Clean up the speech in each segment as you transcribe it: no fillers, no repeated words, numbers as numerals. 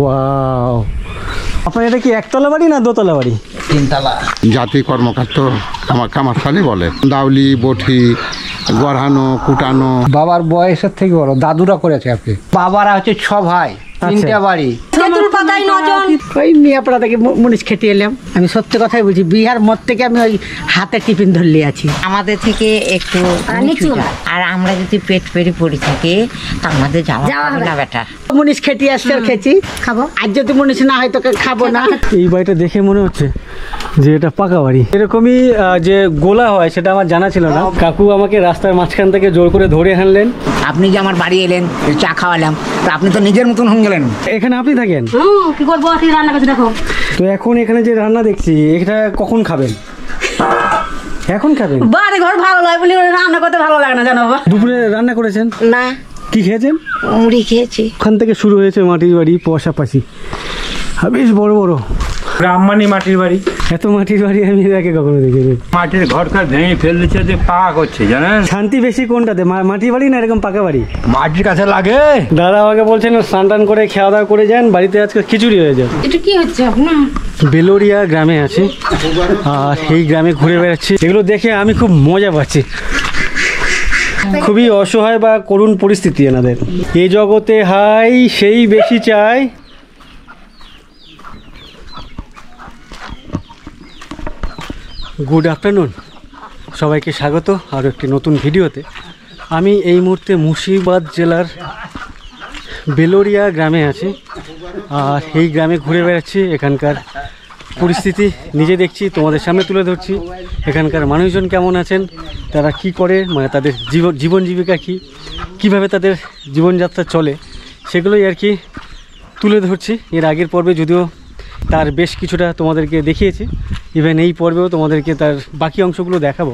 Wow, আপনার এটা কি একতলা বাড়ি না দোতলা বাড়ি? তিনতলা। জাতি কর্মক্ষেত্র কামারশালী বলে। দাউলি, বঠি, গড়ানো, কুটানো। বাবার বয়সের থেকে বড় দাদুরা করেছে আর কি। বাবারা হচ্ছে 6 ভাই, 3টা বাড়ি। ওই মিয়াপাড়া থেকে মুনিশ খেতে এলাম। আমি সত্যি কথাই বলছি, বিহার মোড় থেকে আমি ওই হাতে টিফিন ধরলে আছি। আমাদের থেকে একটু নিচু, আর আমরা যদি পেট পেরে পড়ে থাকি তা আমাদের যাওয়া হবে না বেটা। মুনিশ খেতে আসছে, খেয়েছি, খাবো। আর যদি মুনিশ না হয় তোকে খাবো না। এই বাড়িটা দেখে মনে হচ্ছে যে এটা পাকা বাড়ি। এরকমই যে গোলা হয় সেটা আমার জানা ছিল না। কাকু আমাকে রাস্তার মাঝখান থেকে জোর করে ধরে আনলেন। আপনি যে আমার বাড়ি এলেন, চা খাওয়ালাম, তো আপনি তো নিজের মতন হয়ে গেলেন। এখানে আপনি থাকেন? কি করবো, রান্না করছি দেখো। তো এখন এখানে যে রান্না দেখছি, এটা কখন খাবেন? এখন খাবেন? বাড়ি ঘর ভালো লাগে বলে রান্না করতে ভালো লাগে না, জানো বাবা। দুপুরে রান্না করেছেন? না, কি খেয়েছেন? মুড়ি খেয়েছি। ওখান থেকে শুরু হয়েছে মাটির বাড়ি, পাশাপাশি বেশ বড় বড় ব্রাহ্মণী মাটির বাড়ি। এত মাটির বাড়ি আমি আগে কখনো দেখিনি। মাটির ঘরকার ভেঙে ফেল দিচ্ছে, যে পাকা করছে, জানেন? শান্তি বেশি কোনটাতে, মাটির বাড়ি না এরকম পাকা বাড়ি? মাটির কাছে লাগে। দাদা আমাকে বলছেন স্নান টান করে খাওয়া দাওয়া করে যান, বাড়িতে আজকে খিচুড়ি হয়ে যাবে। এটা কি হচ্ছে আপনার? বেলোরিয়া গ্রামে আছি আর এই গ্রামে ঘুরে বেড়াচ্ছি। এগুলো দেখে আমি খুব মজা পাচ্ছি। খুবই অসহায় বা করুণ পরিস্থিতি এনাদের। এই জগতে হাই সেই বেশি চায়। গুড আফটারনুন, সবাইকে স্বাগত আরও একটি নতুন ভিডিওতে। আমি এই মুহূর্তে মুর্শিদাবাদ জেলার বেলোরিয়া গ্রামে আছি আর এই গ্রামে ঘুরে বেড়াচ্ছি। এখানকার পরিস্থিতি নিজে দেখছি, তোমাদের সামনে তুলে ধরছি। এখানকার মানুষজন কেমন আছেন, তারা কি করে, মানে তাদের জীবন জীবিকা কী, কীভাবে তাদের জীবনযাত্রা চলে, সেগুলোই আর কি তুলে ধরছি। এর আগের পর্বে যদিও তার বেশ কিছুটা তোমাদেরকে দেখিয়েছি, ইভেন এই পর্বেও তোমাদেরকে তার বাকি অংশগুলো দেখাবো।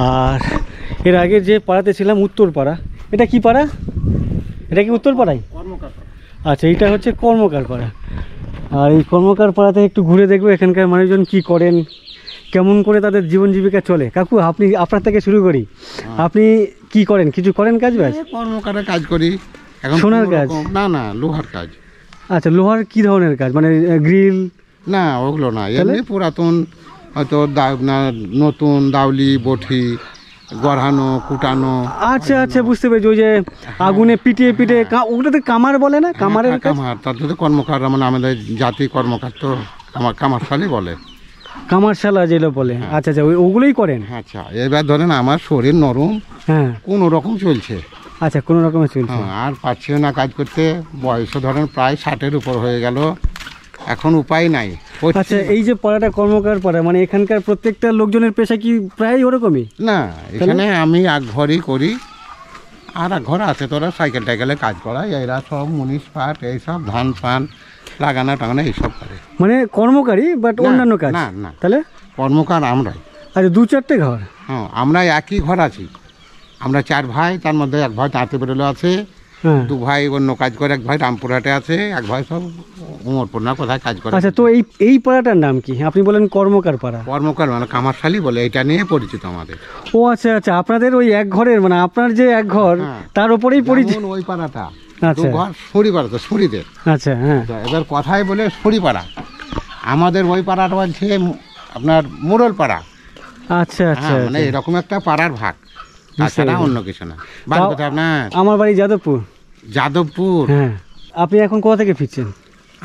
আর এর আগে যে পাড়াতে ছিলাম, উত্তরপাড়া, এটা কি পাড়া? এটা কি উত্তরপাড়ায়? আচ্ছা, এইটা হচ্ছে কর্মকার পাড়া। আর এই কর্মকার পাড়াতে একটু ঘুরে দেখবো এখানকার মানুষজন কি করেন, কেমন করে তাদের জীবন জীবিকা চলে। কাকু, আপনি আপনার থেকে শুরু করি। আপনি কি করেন? কিছু করেন কাজ বাজ? কর্মকারের কাজ করি। এখন সোনার কাজ? না, লোহার কাজ। আচ্ছা, লোহার কি ধরনের কাজ, মানে গ্রিল? না, ওগুলো না, এমনি পুরাতন, হয়তো নতুন দাউলি, বঠি, গড়ানো, কুটানো। আচ্ছা আচ্ছা, বুঝতে পেরেছি। ওই যে আগুনে পিটিয়ে পিটিয়ে, ওটাতে কামার বলে না? কামারের কাজ? কামার, তার তো কর্মকার, মানে আমাদের জাতি কর্মক্ষেত্র কামারশালী বলে। কামারশালা যেগুলো বলে। আচ্ছা আচ্ছা, ওগুলোই করেন? আচ্ছা, এবার ধরেন আমার শরীর নরম, হ্যাঁ, কোনো রকম চলছে। আচ্ছা, কোনো রকমে চলছে। আর পারছিও না কাজ করতে। বয়সও ধরেন প্রায় 60-এর উপর হয়ে গেল, এখন উপায় নাই। আচ্ছা, এই যে পাড়াটা কর্মকার পাড়া, মানে এখানকার প্রত্যেকটা লোকজনের পেশা কি প্রায় ওরকমই? না, এখানে আমি এক ঘরই করি, আর এক ঘর আছে তোরা সাইকেল টাইকেলে কাজ করায়। এরা সব মুনিশ পাট, এইসব ধান ফান লাগানো টাগানো এইসব করে। মানে কর্মকারী, বাট অন্যান্য কাজ? না না, তাহলে কর্মকার আমরাই। আচ্ছা, 2-4টে ঘর? হ্যাঁ, আমরা একই ঘর আছি। আমরা 4 ভাই, তার মধ্যে এক ভাই তাঁতে বেরোলো আছে, 2 ভাই অন্য কাজ করে, এক ভাই রামপুরহাটে আছে, এক ভাই সব উমরপুর না কোথায় কাজ করে। আচ্ছা, তো এই পাড়াটার নাম কি? আপনি বলেন কর্মকার পাড়া। কর্মকার মানে কামারশালী বলে, এটা নিয়ে পরিচিত আমাদের। ও আচ্ছা আচ্ছা, আপনাদের ওই এক ঘরের, মানে আপনার যে এক ঘর তার উপরেই পরিচিত ওই পাড়াটা। আচ্ছা, ঘর সরিপাড়া, তো সরিদের। আচ্ছা, হ্যাঁ, এবার কথাই বলে সরিপাড়া। আমাদের ওই পাড়াটা বলছে আপনার মোড়ল পাড়া। আচ্ছা আচ্ছা, মানে এরকম একটা পাড়ার ভাগ, তাছাড়া অন্য কিছু না। বাড়ি কোথায় আপনার? আমার বাড়ি যাদবপুর। যাদবপুর? হ্যাঁ। আপনি এখন কোথা থেকে ফিরছেন?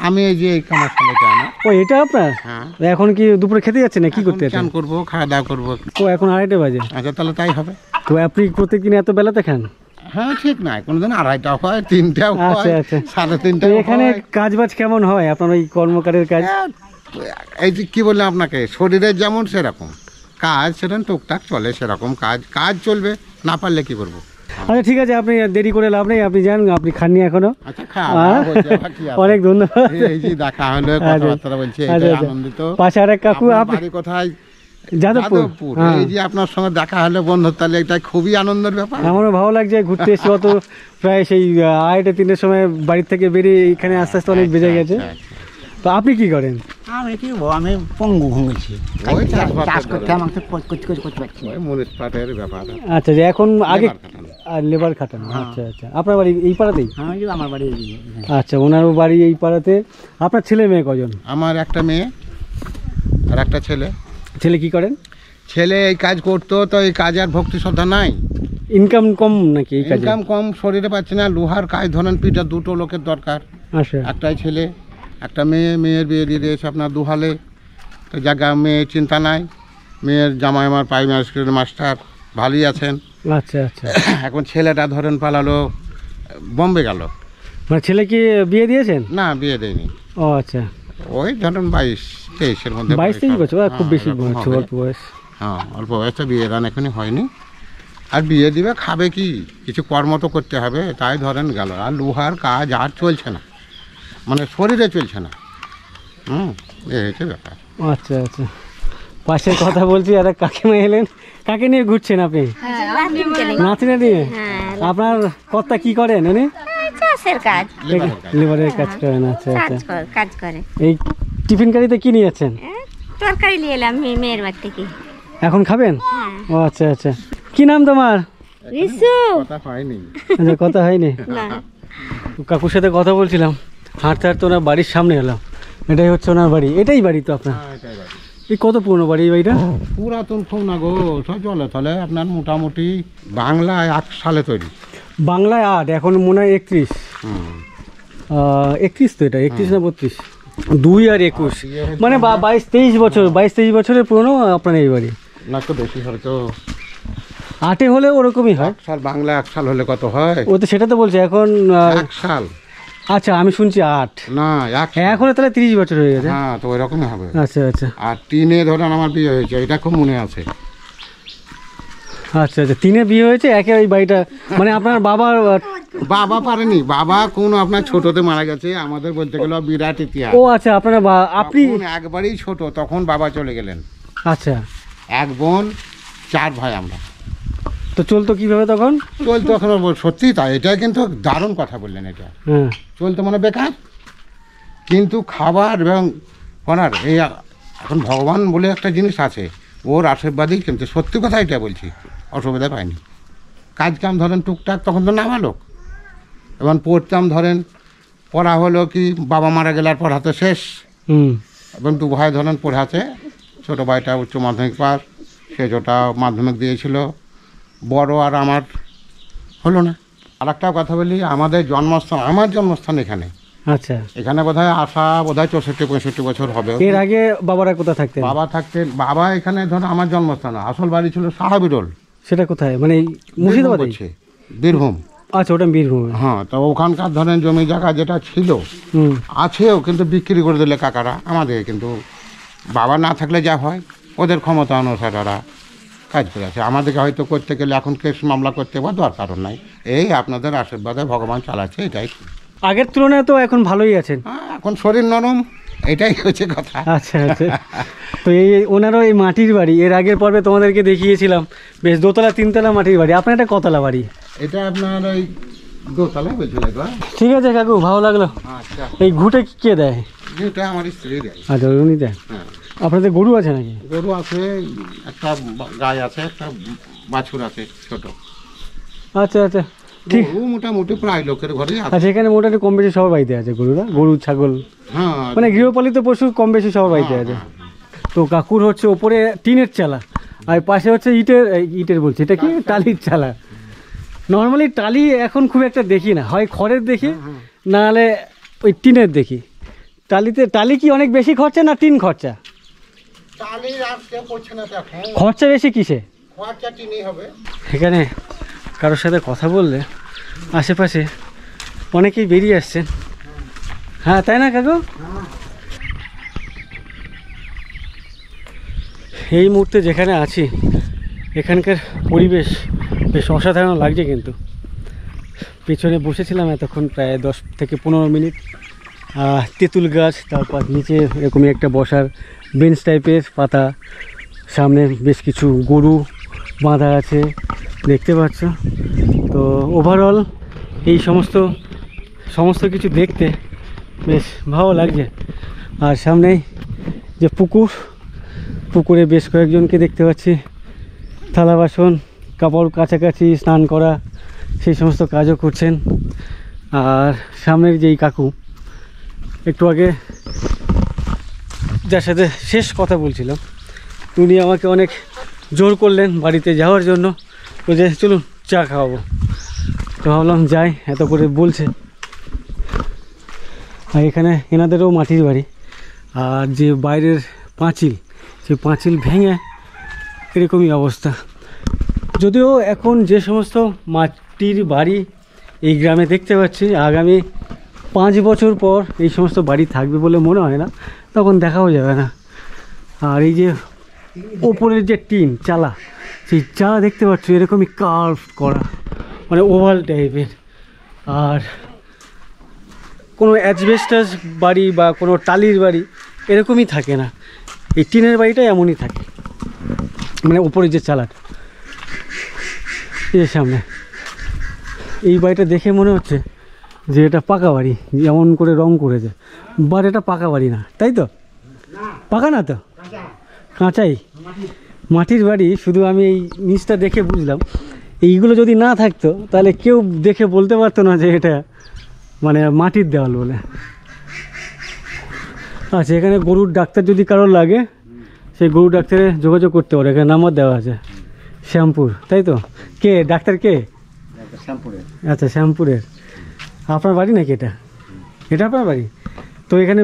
আমি এই যে এই কামারশালীতে আমার। ও, এটা আপনার? হ্যাঁ। এখন কি দুপুরে খেতে যাচ্ছেন না কি করতে যাচ্ছেন? চান করবো, খাওয়া দাওয়া করবো। ও, এখন 2:30 বাজে। আচ্ছা, তাহলে তাই হবে। তো আপনি প্রত্যেকদিন এত বেলাতে খান? হ্যাঁ, ঠিক নাই, কোনোদিন 2:30টাও হয়, 3টাও হয়, আচ্ছা আচ্ছা, 3:30টাও। এখানে কাজ বাজ কেমন হয় আপনার ওই কর্মকারের কাজ? এই যে কি বললাম আপনাকে, শরীরের যেমন সেরকম কাজ, সেরকম টুকটাক চলে, সেরকম কাজ চলবে, না পারলে কি করবো। আচ্ছা, ঠিক আছে, আপনি দেরি করে লাভ নেই, আপনি যান, আপনি খাননি এখনো। আচ্ছা, অনেক ধন্যবাদ। এই যে দেখা হলো, কথাবার্তা বলছি, আনন্দিত। পাশে আরেক কাকু। আপনি কোথায়? যাদবপুর। এই যে আপনার সঙ্গে দেখা হলো, বন্ধুত্ব, এটা খুবই আনন্দের ব্যাপার। আমারও ভালো লাগছে, ঘুরতে এসেছি। অত প্রায় সেই 2:30-3-এর সময় বাড়ির থেকে বেরিয়ে এখানে আস্তে আস্তে অনেক বেজে গেছে। তো আপনি কি করেন? আমি কি আমি পঙ্গু হয়েছি ওই চাষবাসের চাষ করতে ধরন। আমাকে করতে পারছি না। ওই মুনিশ পাটের ব্যাপার আচ্ছা যে এখন আগে লেবার খাটানো। আর লেবার খাটানো, আচ্ছা আচ্ছা। আপনার বাড়ি এই পাড়াতেই? আমি যে আমার বাড়ি আচ্ছা, ওনারও বাড়ি এই পাড়াতে। আপনার ছেলে মেয়ে কজন? আমার একটা মেয়ে আর একটা ছেলে। ছেলে কি করেন? ছেলে এই কাজ করতো, তো এই কাজ আর ভক্তি শ্রদ্ধা নাই, ইনকাম কম নাকি এই কাজে? ইনকাম কম, শরীরে পাচ্ছে না। লোহার কাজ ধরেন পিঠা, দুটো লোকের দরকার। আচ্ছা একটাই ছেলে, একটা মেয়ে। মেয়ের বিয়ে দিয়ে দিয়েছে আপনার দুহালে। তো জায়গা মেয়ের চিন্তা নাই। মেয়ের জামাই আমার প্রাইমারি স্কুলের মাস্টার, ভালোই আছেন। আচ্ছা আচ্ছা। এখন ছেলেটা ধরেন পালালো, বম্বে গেল। মানে ছেলে কি বিয়ে দিয়েছেন? না, বিয়ে দেয়নি। ও আচ্ছা, ওই ধরেন 22-23-এর মধ্যে। 22-23 বছর, খুব হ্যাঁ, বেশি এরকম বয়স, হবে। অল্প বয়স। হ্যাঁ, অল্প বয়সে বিয়ে রান এখনই হয়নি। আর বিয়ে দিবে, খাবে কি, কিছু কর্ম তো করতে হবে, তাই ধরেন গেল। আর লোহার কাজ আর চলছে না, মানে শরীরে চলছে না। এই হচ্ছে ব্যাপার। আচ্ছা আচ্ছা। পাশের কথা বলছি, আর এক কাকিমা এলেন। কাকে নিয়ে ঘুরছেন আপনি? নাতিনা নিয়ে? আপনার কর্তা কি করেন উনি? চাষের কাজ লেবারের কাজ করেন, আচ্ছা আচ্ছা। কাজ করে। এই টিফিন কারিতে কি নিয়েছেন? তরকারি নিয়ে এলাম মেয়ের বাড়ি থেকে। এখন খাবেন? ও আচ্ছা আচ্ছা। কি নাম তোমার? রিসু। কথা হয়নি। আচ্ছা, কথা হয়নি। না, কাকুর সাথে কথা বলছিলাম, হাঁটতে হাঁটতে ওনার বাড়ির সামনে এলাম। এটাই হচ্ছে ওনার বাড়ি। এটাই বাড়ি তো আপনার? এই কত পুরনো বাড়ি এই বাড়িটা? পুরাতন খুব না গো, সব চলে চলে আপনার মোটামুটি বাংলায় 8 সালে তৈরি। বাংলায় 8, এখন মনে হয় 31। 31 তো, এটা 31 না 32? 2 আর 21, মানে 22-23 বছর, 22-23 বছরের পুরনো আপনার এই বাড়ি। না, তো বেশি হয়তো। 8-এ হলেও ওরকমই হয়। 1 সাল, বাংলা 1 সাল হলে কত হয়? ও তো সেটা তো বলছে এখন। 1 সাল আচ্ছা, আমি শুনছি 8। না, 1 এখন তাহলে 30 বছর হয়ে গেছে। হ্যাঁ, তো ওই রকমই হবে। আচ্ছা আচ্ছা আর 3-এ ধরেন আমার বিয়ে হয়েছে, এটা খুব মনে আছে। আচ্ছা আচ্ছা। 3-এ বিয়ে হয়েছে, একে ওই বাড়িটা, মানে আপনার বাবার। বাবা পারেনি, বাবা কোন আপনার ছোটতে মারা গেছে। আমাদের বলতে গেলে বিরাট ইতিহাস। ও আচ্ছা, আপনারা আপনি তখন একবারই ছোট, তখন বাবা চলে গেলেন। আচ্ছা, 1 বোন 4 ভাই আমরা। তো চলতো কিভাবে তখন? চলতো এখন, সত্যি তাই, এটা কিন্তু দারুণ কথা বললেন। এটা হ্যাঁ, চলতো মানে বেকার, কিন্তু খাবার এবং ওনার এই এখন ভগবান বলে একটা জিনিস আছে, ওর আশীর্বাদই কিন্তু সত্যি কথা এটা বলছি, অসুবিধা পাইনি। কাজ কাম ধরেন টুকটাক, তখন তো নাম আলো। এবং পড়তাম ধরেন, পড়া হলো কি, বাবা মারা গেলে আর পড়াতে শেষ। হুম, এবং 2 ভাই ধরেন পড়াচ্ছে। ছোটো ভাইটা উচ্চ মাধ্যমিক পাস, সেজোটা মাধ্যমিক দিয়েছিল। বড় আর আমার হলো না। আর একটা কথা বলি, আমাদের জন্মস্থান, আমার জন্মস্থান এখানে। আচ্ছা। এখানে বোধহয় আসা 64-65 বছর হবে। এর আগে বাবারা কোথায় থাকতেন? বাবা থাকতেন, বাবা এখানে ধরো আমার জন্মস্থান, আসল বাড়ি ছিল সাহাবিরোল, সেটা কোথায়, মানে এই মুর্শিদাবাদে? বীরভূম। আচ্ছা, ওটা বীরভূমে। হ্যাঁ, তো ওখানকার ধরেন জমি জায়গা যেটা ছিল হুম, আছেও, কিন্তু বিক্রি করে দিলে কাকারা আমাদের। কিন্তু বাবা না থাকলে যা হয়, ওদের ক্ষমতা অনুসারে ওরা কাজ করে আছে। আমাদেরকে হয়তো করতে গেলে এখন কেস মামলা করতে বা দরকারও নাই। এই আপনাদের আশীর্বাদে ভগবান চালাচ্ছে, এটাই। আগের তুলনায় তো এখন ভালোই আছেন। এখন শরীর নরম, এটাই হচ্ছে কথা। আচ্ছা আচ্ছা। তো এই ওনারও এই মাটির বাড়ি, এর আগের পর্বে তোমাদেরকে দেখিয়েছিলাম, বেশ 2তলা 3তলা মাটির বাড়ি। আপনার এটা কতলা বাড়ি? এটা আপনার ওই 2তলায় বলছিল। ঠিক আছে কাকু, ভালো লাগলো। আচ্ছা, এই ঘুটে কে দেয়? এটা আমার স্ত্রী দেয়। আচ্ছা, উনি দেয়। হ্যাঁ, আপনাদের গরু আছে নাকি? গরু আছে, একটা গাই আছে, একটা বাছুর আছে ছোট। আচ্ছা আচ্ছা, ঠিক। গরু মোটামুটি প্রায় লোকের ঘরেই আছে। আচ্ছা, এখানে মোটামুটি কম বেশি সবার বাড়িতে আছে গরুরা, গরু ছাগল, হ্যাঁ, মানে গৃহপালিত পশু কম বেশি সবার বাড়িতে আছে। তো কাকুর হচ্ছে ওপরে টিনের চালা, আর পাশে হচ্ছে ইটের বলছি, এটা কি টালির চালা। নর্মালি টালি এখন খুব একটা দেখি না, হয় খড়ের দেখি, নাহলে ওই টিনের দেখি। টালি কি অনেক বেশি খরচা না টিন খরচা? টালির আর কেউ করছে না তো এখন, খরচা বেশি কিসে? খরচা টিনই হবে। এখানে কারোর সাথে কথা বললে আশেপাশে অনেকেই বেরিয়ে আসছেন। হ্যাঁ, তাই না কাকু? এই মুহূর্তে যেখানে আছি, এখানকার পরিবেশ বেশ অসাধারণ লাগছে। কিন্তু পেছনে বসেছিলাম এতক্ষণ, প্রায় 10 থেকে 15 মিনিট। তেঁতুল গাছ, তারপর নিচে এরকমই একটা বসার বেঞ্চ টাইপের পাতা, সামনে বেশ কিছু গরু বাঁধা আছে, দেখতে পাচ্ছ। তো ওভারঅল এই সমস্ত কিছু দেখতে বেশ ভালো লাগছে। আর সামনেই যে পুকুরে বেশ কয়েকজনকে দেখতে পাচ্ছি থালা বাসন কাপড় কাছাকাছি স্নান করা সেই সমস্ত কাজও করছেন। আর সামনের যেই কাকু একটু আগে যার সাথে শেষ কথা বলছিলাম উনি আমাকে অনেক জোর করলেন বাড়িতে যাওয়ার জন্য, তো যে চলুন চা খাওয়াবো। তো ভাবলাম যাই, এত করে বলছে। আর এখানে এনাদেরও মাটির বাড়ি, আর যে বাইরের পাঁচিল সেই পাঁচিল ভেঙে এরকমই অবস্থা। যদিও এখন যে সমস্ত মাটির বাড়ি এই গ্রামে দেখতে পাচ্ছি, আগামী 5 বছর পর এই সমস্ত বাড়ি থাকবে বলে মনে হয় না, তখন দেখাও যাবে না। আর এই যে ওপরের যে টিন চালা, সেই চালা দেখতে পাচ্ছ এরকমই কার্ভ করা, মানে ওভাল টাইপের। আর কোনো অ্যাজবেস্টাস বাড়ি বা কোনো টালির বাড়ি এরকমই থাকে না, এই টিনের বাড়িটা এমনই থাকে, মানে ওপরের যে চালাটা। এই সামনে এই বাড়িটা দেখে মনে হচ্ছে যে এটা পাকা বাড়ি, যেমন করে রং করেছে, বাট এটা পাকা বাড়ি না, তাই তো? পাকা না তো, কাঁচাই মাটির বাড়ি। শুধু আমি এই নিচটা দেখে বুঝলাম, এইগুলো যদি না থাকতো তাহলে কেউ দেখে বলতে পারতো না যে এটা মানে মাটির দেওয়াল বলে। আচ্ছা, এখানে গরুর ডাক্তার যদি কারোর লাগে সেই গরুর ডাক্তারে যোগাযোগ করতে পারে, এখানে নাম্বার দেওয়া আছে। শ্যামপুর, তাই তো? কে ডাক্তার কে? আচ্ছা, শ্যামপুরের। আপনার বাড়ি নাকি এটা? এটা আপনার বাড়ি? তো এখানে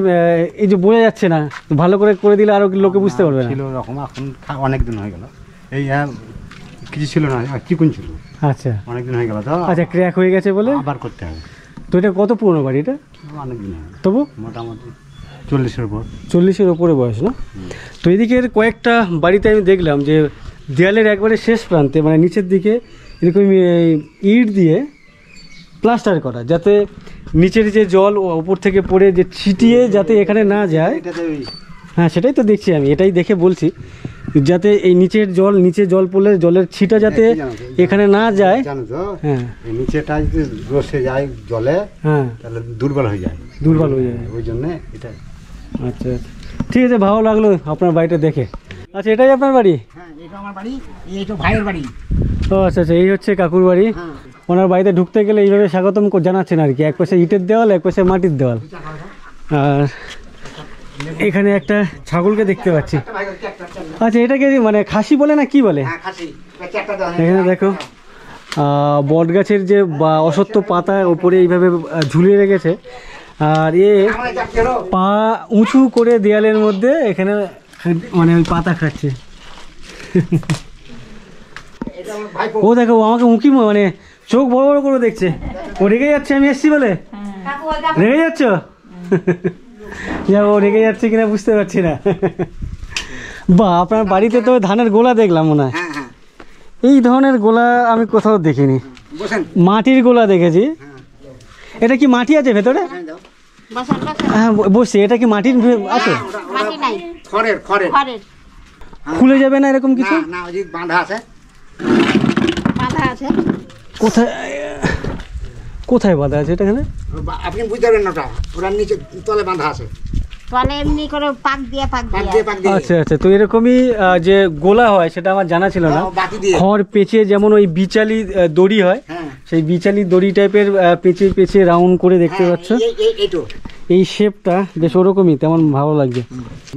এই যে বোঝা যাচ্ছে না, ভালো করে করে দিলে আরো লোকে বুঝতে পারবে না। ছিল এরকম, এখন অনেক দিন হয়ে গেল। এই কিছু ছিল না, চিকুন ছিল। আচ্ছা, অনেক দিন হয়ে গেল তো। আচ্ছা, ক্র্যাক হয়ে গেছে বলে আবার করতে হবে। তো এটা কত পুরনো বাড়ি এটা? অনেক দিন হয়ে গেল, তবু মোটামুটি 40-এর উপর। 40-এর ওপরে বয়স না? তো এদিকের কয়েকটা বাড়িতে আমি দেখলাম যে দেয়ালের একবারে শেষ প্রান্তে, মানে নিচের দিকে এরকম ইট দিয়ে প্লাস্টার করা, যাতে নিচের যে জল ওপর থেকে পড়ে যে ছিটিয়ে যাতে এখানে না যায়। হ্যাঁ, সেটাই তো দেখছি আমি, এটাই দেখে বলছি, যাতে এই নিচে জল পড়লে জলের ছিটা যাতে এখানে না যায়। জানো তো, হ্যাঁ, নিচেটা যদি রসে যায় জলে, হ্যাঁ, তাহলে দুর্বল হয়ে যায়। ওই জন্য এটা। আচ্ছা, ঠিক আছে, ভালো লাগলো আপনার বাড়িটা দেখে। আচ্ছা, এটাই আপনার বাড়ি? হ্যাঁ, এটা আমার বাড়ি, এই তো ভাইয়ের বাড়ি। ও আচ্ছা আচ্ছা, এই হচ্ছে কাকুর বাড়ি। ওনার বাড়িতে ঢুকতে গেলে এইভাবে স্বাগতম জানাচ্ছেন আর কি, এক পাশে ইটের দেওয়াল, এক পাশে মাটির দেওয়াল। আর এখানে একটা ছাগলকে দেখতে পাচ্ছি। আচ্ছা, এটাকে মানে খাসি বলে না কি বলে? এখানে দেখো বট গাছের যে অসত্য পাতা ওপরে এইভাবে ঝুলিয়ে রেখেছে, আর এ পা উঁচু করে দেয়ালের মধ্যে এখানে মানে ওই পাতা খাচ্ছে। ও দেখো, ও আমাকে উঁকি মানে চোখ বড় বড় করে দেখছে, ও রেগে যাচ্ছে আমি এসছি বলে। রেগে যাচ্ছ? ও রেগে যাচ্ছে কিনা বুঝতে পারছি না। বা আপনার বাড়িতে তো ধানের গোলা দেখলাম মনে হয়, এই ধরনের গোলা আমি কোথাও দেখিনি। মাটির গোলা দেখেছি। এটা কি মাটি আছে ভেতরে? হ্যাঁ, বসছি। এটা কি মাটির আছে? খুলে যাবে না এরকম কিছু? বাঁধা আছে। কোথায় কোথায় বাঁধা আছে এটা? এখানে আপনি বুঝতে পারবেন না, ওটা নিচে তলে বাঁধা আছে। আচ্ছা আচ্ছা, তো এরকমই যে গোলা হয় সেটা আমার জানা ছিল না। খড় পেঁচে যেমন ওই বিচালি দড়ি হয়, সেই বিচালি দড়ি টাইপের পেঁচে পেঁচে রাউন্ড করে দেখতে পাচ্ছ, এই শেপটা বেশ ওরকমই, তেমন ভালো লাগছে।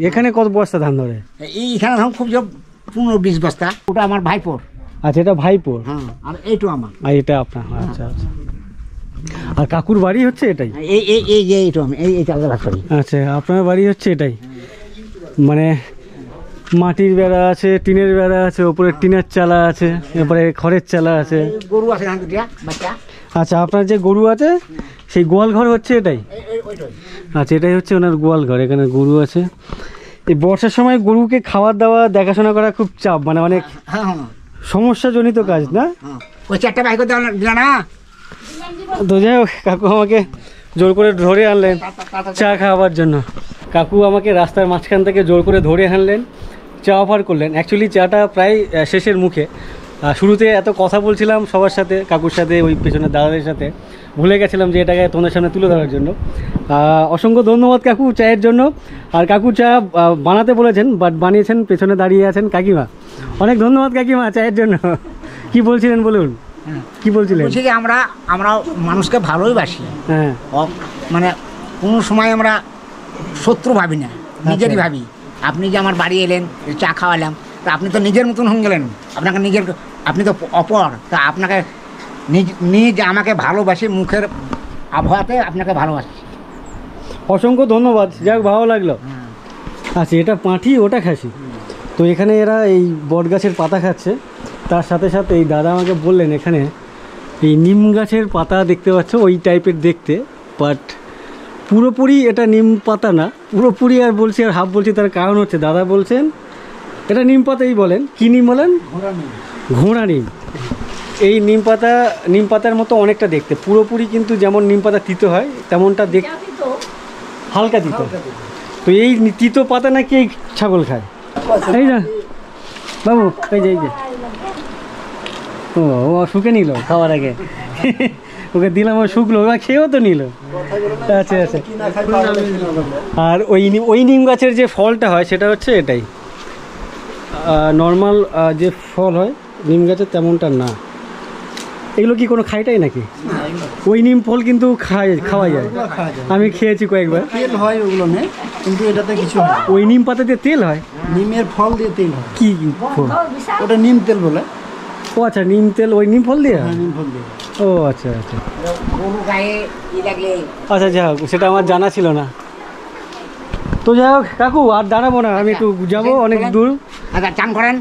এখানে কত বস্তা ধান ধরে? এইখানে ধান খুব 15-20 বস্তা। ওটা আমার ভাইপোর। আচ্ছা, এটা ভাইপোর। আর এইটা আমার। আর এটা আপনার? আচ্ছা আচ্ছা। আর কাকুর বাড়ি হচ্ছে এটাই? আচ্ছা, আপনার বাড়ি হচ্ছে এটাই, মানে মাটির বেড়া আছে, টিনের বেড়া আছে, ওপরে টিনের চালা আছে, এরপরে খড়ের চালা আছে। গরু আছে। আচ্ছা, আপনার যে গরু আছে সেই গোয়াল ঘর হচ্ছে এটাই? আচ্ছা, এটাই হচ্ছে ওনার গোয়াল ঘর, এখানে গরু আছে। এই বর্ষার সময় গরুকে খাবার দাওয়া দেখাশোনা করা খুব চাপ, মানে অনেক সমস্যাজনিত কাজ না? ওই 4টা বাইক দিল না। তো যাই হোক, কাকু আমাকে জোর করে ধরে আনলেন চা খাওয়াবার জন্য। কাকু আমাকে রাস্তার মাঝখান থেকে জোর করে ধরে আনলেন, চা অফার করলেন। অ্যাকচুয়ালি চাটা প্রায় শেষের মুখে। শুরুতে এত কথা বলছিলাম সবার সাথে, কাকুর সাথে, ওই পেছনের দাদাদের সাথে, ভুলে গেছিলাম যে এটাকে তোমাদের সামনে তুলে ধরার জন্য। অসংখ্য ধন্যবাদ কাকু চায়ের জন্য। আর কাকু চা বানাতে বলেছেন, বাট বানিয়েছেন, পেছনে দাঁড়িয়ে আছেন কাকিমা। অনেক ধন্যবাদ কাকিমা চায়ের জন্য। কি বলছিলেন বলুন, কি বলছিলেন? বলছি যে আমরা মানুষকে ভালোই বাসি, হ্যাঁ, মানে কোনো সময় আমরা শত্রু ভাবি না, নিজেরই ভাবি। আপনি যে আমার বাড়ি এলেন, চা খাওয়ালাম, তা আপনি তো নিজের মতন হয়ে গেলেন, আপনি তো অপর, তা আপনাকে নিজ আমাকে ভালোবাসি, মুখের আবহাওয়াতে আপনাকে ভালোবাসি। অসংখ্য ধন্যবাদ, যাক ভালো লাগলো। আচ্ছা, এটা পাঁঠি, ওটা খাসি। তো এখানে এরা এই বট গাছের পাতা খাচ্ছে, তার সাথে সাথে এই দাদা আমাকে বললেন এখানে এই নিম গাছের পাতা দেখতে পাচ্ছ, ওই টাইপের দেখতে, বাট পুরোপুরি এটা নিম পাতা না, পুরোপুরি আর বলছি আর হাফ বলছি, তার কারণ হচ্ছে দাদা বলছেন এটা নিম পাতাই বলেন। কী নিম বলেন? ঘোড়া নিম। এই নিম পাতার মতো অনেকটা দেখতে, পুরোপুরি কিন্তু যেমন নিম পাতা তিতো হয় তেমনটা হালকা তিতো। তো এই তিতো পাতা নাকি এই ছাগল খায়। এই না বাবু, এই যে ও শুকে নিল খাওয়ার আগে, ওকে দিলাম, ও শুকলো, ওরা খেয়েও তো নিল। আচ্ছা আচ্ছা। আর ওই নিম গাছের যে ফলটা হয় সেটা হচ্ছে এটাই, নর্মাল যে ফল হয় নিম গাছের তেমনটা না। এগুলো কি কোনো খাইটাই নাকি? ওই নিম ফল কিন্তু খাওয়া যায়, আমি খেয়েছি কয়েকবার। তেল হয় ওগুলো নেই, কিন্তু এটাতে কিছু হয়। ওই নিম পাতা দিয়ে তেল হয়? নিমের ফল দিয়ে তেল হয়। কি ফল? ওটা নিম তেল বলে। ও আচ্ছা, নিম তেল ওই নিম ফল দিয়ে? নিম ফল দিয়ে। ও আচ্ছা আচ্ছা গরু গায়ে ই লাগলে। আচ্ছা, যাই হোক, সেটা আমার জানা ছিল না। তো যাই হোক কাকু, আর দাঁড়াবো না, আমি একটু যাবো অনেক দূর। আচ্ছা, চান করেন।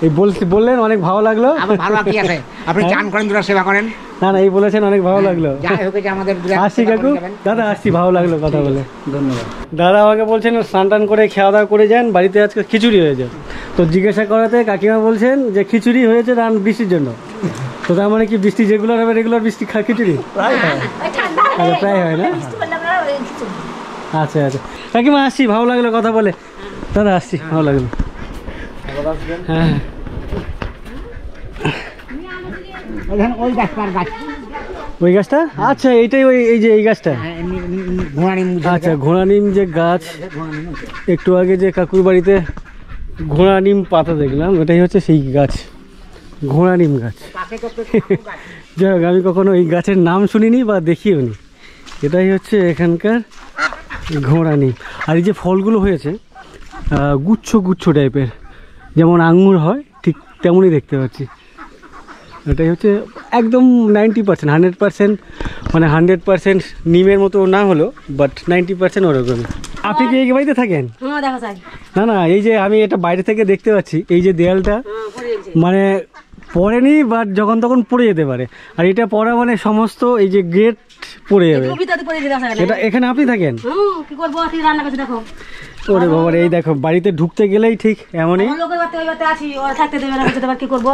এই বললেন অনেক ভালো লাগলো। ভালো কি আছে, আপনি চান করেন, দুটা সেবা করেন। না না, এই বলেছেন অনেক ভালো লাগলো। যাই হোক, যে আমাদের আসছি কাকু, দাদা আসছি, ভালো লাগলো কথা বলে, ধন্যবাদ। দাদা আমাকে বলছেন স্নান টান করে খাওয়া দাওয়া করে যান, বাড়িতে আজকে খিচুড়ি হয়েছে। তো জিজ্ঞাসা করাতে কাকিমা বলছেন যে খিচুড়ি হয়েছে রান বৃষ্টির জন্য। তো তার মানে কি বৃষ্টি রেগুলার হবে, রেগুলার বৃষ্টি খিচুড়ি প্রায় হয়? আচ্ছা, প্রায় হয় না? আচ্ছা আচ্ছা কাকিমা, আসছি, ভালো লাগলো কথা বলে। দাদা আসছি, ভালো লাগলো। হ্যাঁ, ওই গাছটার গাছ, ওই গাছটা? আচ্ছা, এইটাই এই যে এই গাছটা। ঘোড়া নিম। আচ্ছা, ঘোড়া নিম যে গাছ, একটু আগে যে কাকুর বাড়িতে ঘোড়া নিম পাতা দেখলাম, এটাই হচ্ছে সেই গাছ, ঘোড়া নিম গাছ। যাই হোক, আমি কখনো এই গাছের নাম শুনিনি বা দেখিও নি। এটাই হচ্ছে এখানকার ঘোড়া নিম। আর এই যে ফলগুলো হয়েছে গুচ্ছ গুচ্ছ টাইপের, যেমন আঙ্গুর হয় ঠিক তেমনই দেখতে পাচ্ছি। এটাই হচ্ছে একদম 90%, 100%, মানে 100% নিমের মতো না হলো, বাট 90% ওরকমই। আপনি কি এই বাড়িতে থাকেন? না না, এই যে আমি এটা বাইরে থেকে দেখতে পাচ্ছি, এই যে দেয়ালটা মানে পড়েনি, বাট যখন তখন পড়ে যেতে পারে। আর এটা পড়া মানে সমস্ত এই যে গেট পড়ে যাবে। এটা এখানে আপনি থাকেন? কি করবো, রান্না করছি দেখো। ওরে বাবা, এই দেখো, বাড়িতে ঢুকতে গেলেই ঠিক এমনই। লোকের বাড়িতে ওই বাড়িতে আছি, ওরা থাকতে দেবে না, কি করবো,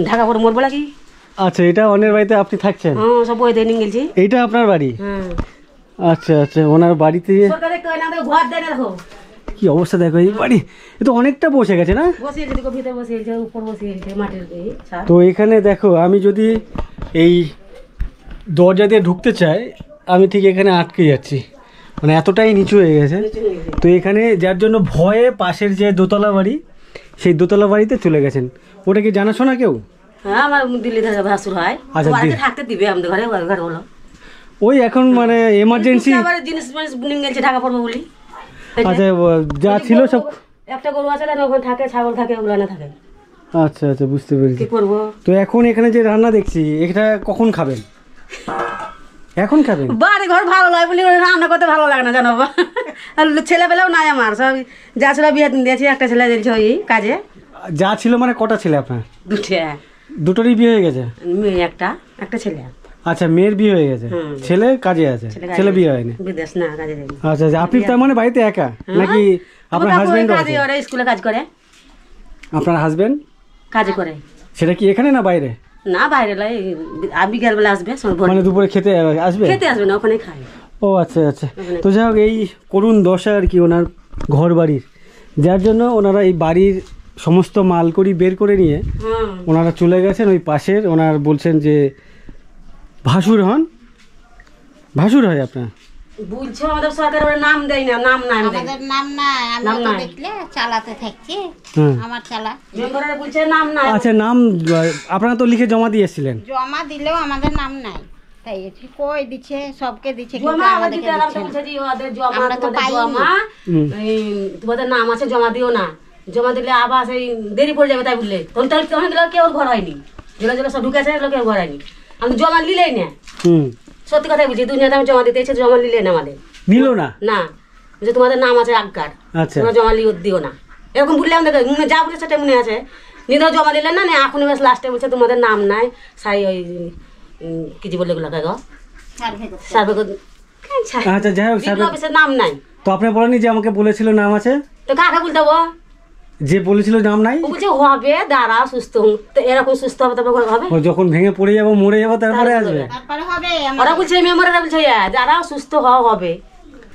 ঢাকা পরে মরবো নাকি? আচ্ছা, এটা অন্যের বাড়িতে আপনি থাকছেন? সব বই দিয়ে নিয়ে গেছি। এইটা আপনার বাড়ি? আচ্ছা আচ্ছা, ওনার বাড়িতে কি অবস্থা দেখো, এই বাড়ি এ তো অনেকটা বসে গেছে না? তো এখানে দেখো, আমি যদি এই দরজা দিয়ে ঢুকতে চাই, আমি ঠিক এখানে আটকে যাচ্ছি, মানে এতটাই নিচু হয়ে গেছে। তো এখানে যার জন্য ভয়ে পাশের যে দোতলা বাড়ি, সেই দোতলা বাড়িতে চলে গেছেন। ওটা কি জানাশোনা কেউ? হ্যাঁ, আমার দিল্লি থেকে ভাসুর হয়। আচ্ছা, থাকতে দিবে আমাদের ঘরে, ঘর হলো ওই এখন মানে এমার্জেন্সি জিনিস নিয়ে গেছে ঢাকা পড়বো বলি। আচ্ছা, যা ছিল সব। একটা গরু আছে, ওখানে থাকে, ছাগল থাকে, ওগুলো না থাকে। আচ্ছা আচ্ছা, বুঝতে পেরেছি। কি করবো? তো এখন এখানে যে রান্না দেখছি, এটা কখন খাবেন? এখন খাবেন? বাড়ি ঘর ভালো লাগে বলি রান্না করতে ভালো লাগে না, জানো। আর ছেলেবেলাও নাই আমার, সব যা ছেলে বিয়ে দিয়েছি, একটা ছেলে দিয়েছে ওই কাজে। যা ছিল মানে কটা ছেলে আপনার? দুটোরই বিয়ে হয়ে গেছে? মেয়ে একটা ছেলে। আচ্ছা, মেয়ের বিয়ে হয়ে গেছে, ছেলে কাজে আছে, ছেলে বিয়ে হয়নি? বিদেশ না, কাজে। আচ্ছা আচ্ছা, আপনি তার মানে বাড়িতে একা নাকি আপনার হাজবেন্ড? ওরা স্কুলে কাজ করে। আপনার হাজবেন্ড কাজ করে? সেটা কি এখানে না বাইরে? না, বাইরে লাই, বিকেল বেলা আসবে, মানে দুপুরে খেতে আসবে? খেতে আসবে না, ওখানে খায়। ও আচ্ছা আচ্ছা। তো যাই হোক, এই করুণ দশা আর কি ওনার ঘর বাড়ির, যার জন্য ওনারা এই বাড়ির সমস্ত মালকড়ি বের করে নিয়ে ওনারা চলে গেছেন ওই পাশের, ওনার বলছেন যে ভাসুর হন, ভাসুর হয় আপনার? বুঝছো আমাদের সরকার ওরা নাম দেয় না, নাম নাই আমাদের। আমাদের নাম নাই, আমি নাম তো নাই। দেখলে চালাতে থাকছি, হুম। আমার চালা মেম্বাররা বলছে নাম নাই। আচ্ছা, নাম আপনারা তো লিখে জমা দিয়ে এসেছিলেন। জমা দিলেও আমাদের নাম নাই, তাই এটি কই দিচ্ছে, সবকে দিচ্ছে, কিন্তু জমা আমাদেরকে দিতে আরাম দিচ্ছে না। বলছে যে ওদের জমা, আমরা তো তোমাদের পাইনি। জমা, এই তোমাদের নাম আছে জমা দিও না, জমা দিলে আবার সেই দেরি পড়ে যাবে তাই বললে। তখন তখন গেলে কেউ ঘর হয়নি, যেগুলো যেগুলো সব ঢুকেছে এগুলো কেউ ঘর হয়নি। আমি জমা নিলেই না, হুম। সত্যি কথাই বলছি, দুনিয়াতে আমি জমা দিতে এসে জমা নিলে না আমাদের নিল না? না, যে তোমাদের নাম আছে আজ্ঞার, আচ্ছা। তোমরা জমা দিও না, এরকম বললে আমাদের যা বলে সেটা মনে আছে। নিদেও জমা দিলেন না, এখন বেশ লাস্টে বলছে তোমাদের নাম নাই, সাই ওই কিছু বললে এগুলো গো সার্ভে আচ্ছা, যাই হোক, সার্ভে অফিসের নাম নাই। তো আপনি বলেনি যে আমাকে বলেছিল নাম আছে? তো কাকে বলতে হবো? যে বলেছিল নাম নাই, ও বলছে হবে, দাঁড়াও সুস্থ হন। তো এরকম সুস্থ হবে তারপর হবে? ও যখন ভেঙে পড়ে যাবো, মরে যাবো, তারপরে আসবে? তারপরে হবে ওরা বলছে মেম্বাররা বলছে দাঁড়াও সুস্থ হওয়া হবে।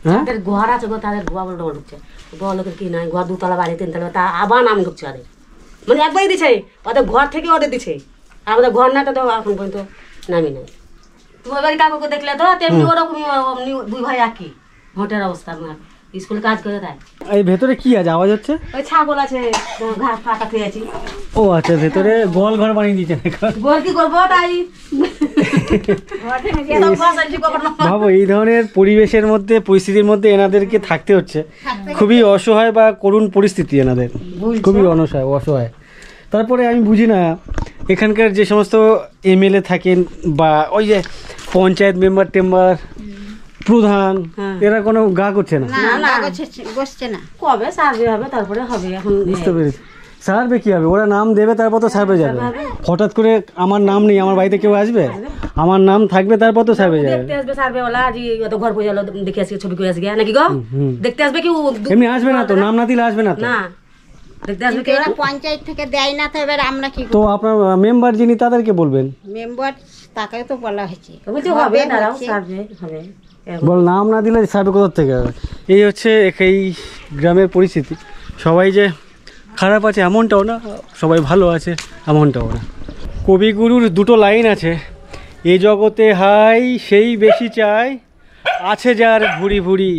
হ্যাঁ? তাদের ঘর আছে গো, তাদের গোয়া বলে ঢুকছে, গোয়া লোকের কি নাই, ঘর 2 তলা বাড়ি 3 তলা, তা আবার নাম ঢুকছে ওদের, মানে একবারই দিছে ওদের ঘর থেকে ওদের দিছে, আর আমাদের ঘর না, তো এখন পর্যন্ত নামই নাই। তোমার বাড়ি কাকুকে দেখলে তো তেমনি ওরকমই, অমনি 2 ভাই একই ভোটের অবস্থা। আমার স্কুলে কাজ করে দেয়। এই ভেতরে কি আছে, আওয়াজ হচ্ছে? ওই ছাগল আছে, ঘাস ফাঁকা খেয়েছি। ও আচ্ছা, ভেতরে গোয়াল ঘর বানিয়ে দিয়েছেন এখন। গোল কি করবো তাই ভাবো, এই ধরনের পরিবেশের মধ্যে, পরিস্থিতির মধ্যে এনাদেরকে থাকতে হচ্ছে, খুবই অসহায় বা করুণ পরিস্থিতি এনাদের, খুবই অসহায়। তারপরে আমি বুঝি না, এখানকার যে সমস্ত এমএলএ থাকেন বা ওই যে পঞ্চায়েত মেম্বার টেম্বার, প্রধান, এরা কোনো গা করছে না। বসছে না। কবে সার্ভে হবে তারপরে হবে, এখন বুঝতে পেরেছি। সার্ভে কি হবে? ওরা নাম দেবে, তারপর তো সার্ভে যাবে। হঠাৎ করে আমার নাম নেই, আমার বাড়িতে কেউ আসবে, আমার নাম থাকবে, তারপর তো সার্ভে যাবে। দেখতে আসবে সার্ভে ওলা, যে অত ঘর পড়ে গেল, দেখে আসি ছবি করে আসি নাকি গো, দেখতে আসবে কি? এমনি আসবে না তো, নাম না দিলে আসবে না তো। না, দেখতে আসবে কি? এরা পঞ্চায়েত থেকে দেয় না, তো এবার আমরা কি তো আপনার মেম্বার যিনি, তাদেরকে বলবেন। মেম্বার, তাকে তো বলা হয়েছে বলছে হবে, দাঁড়াও সার্ভে হবে। বল, নাম না দিলে সার্ভে কোথা থেকে হবে? এই হচ্ছে এই গ্রামের পরিস্থিতি। সবাই যে খারাপ আছে এমনটাও না, সবাই ভালো আছে এমনটাও না। কবিগুরুর 2টো লাইন আছে, এ জগতে হাই সেই বেশি চায়, আছে যার ভুরি ভুরি,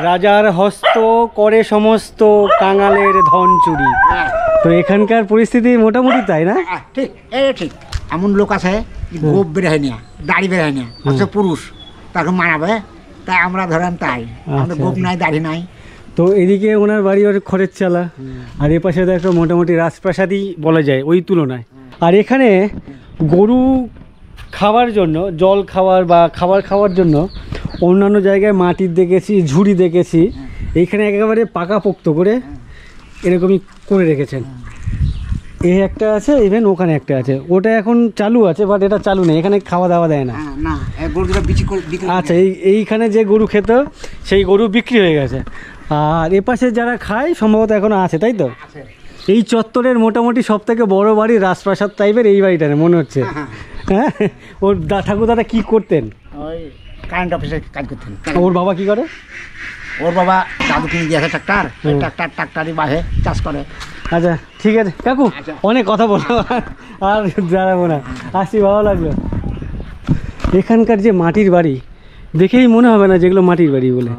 রাজার হস্ত করে সমস্ত, কাঙালের ধন চুরি। তো এখানকার পরিস্থিতি মোটামুটি তাই না? ঠিক, এটা ঠিক। এমন লোক আছে গোপ বেরোয় না, দাড়ি বেরোয় না, অথচ পুরুষ, তাকে মানাবে। তাই আমরা ধরেন তাই, আমাদের গোপ নাই, দাড়ি নাই। তো এদিকে ওনার বাড়ি ওর খড়ের চালা, আর এ পাশে তো একটা মোটামুটি রাজপ্রাসাদই বলা যায় ওই তুলনায়। আর এখানে গরু খাওয়ার জন্য, জল খাওয়ার বা খাবার খাওয়ার জন্য অন্যান্য জায়গায় মাটির দেখেছি, ঝুড়ি দেখেছি, এইখানে একেবারে পাকাপোক্ত করে এরকমই করে রেখেছেন। এ একটা আছে, ইভেন ওখানে একটা আছে, ওটা এখন চালু আছে, বাট এটা চালু নেই, এখানে খাওয়া দাওয়া দেয় না। না, গরুটা বিক্রি। আচ্ছা, এইখানে যে গরু খেত সেই গরু বিক্রি হয়ে গেছে, আর এপাশে যারা খায় সম্ভবত এখনো আছে, তাই তো? এই চত্বরের মোটামুটি সব থেকে বড় বাড়ি রাজপ্রাসাদ টাইপের এই বাড়িটা মনে হচ্ছে। হ্যাঁ, ওর ঠাকুরদাদা কি করতেন? ওই কারেন্ট অফিসে কাজ করতেন। ওর বাবা কি করে? ওর বাবা দাদু কিনে দিয়েছে ট্রাক্টর, ট্রাক্টরই বাহে চাষ করে। আচ্ছা, ঠিক আছে কাকু, অনেক কথা বলবো, আর দাঁড়াবো না, আসছি, ভালো লাগলো। এখানকার যে মাটির বাড়ি দেখেই মনে হবে না যেগুলো মাটির বাড়ি বলে,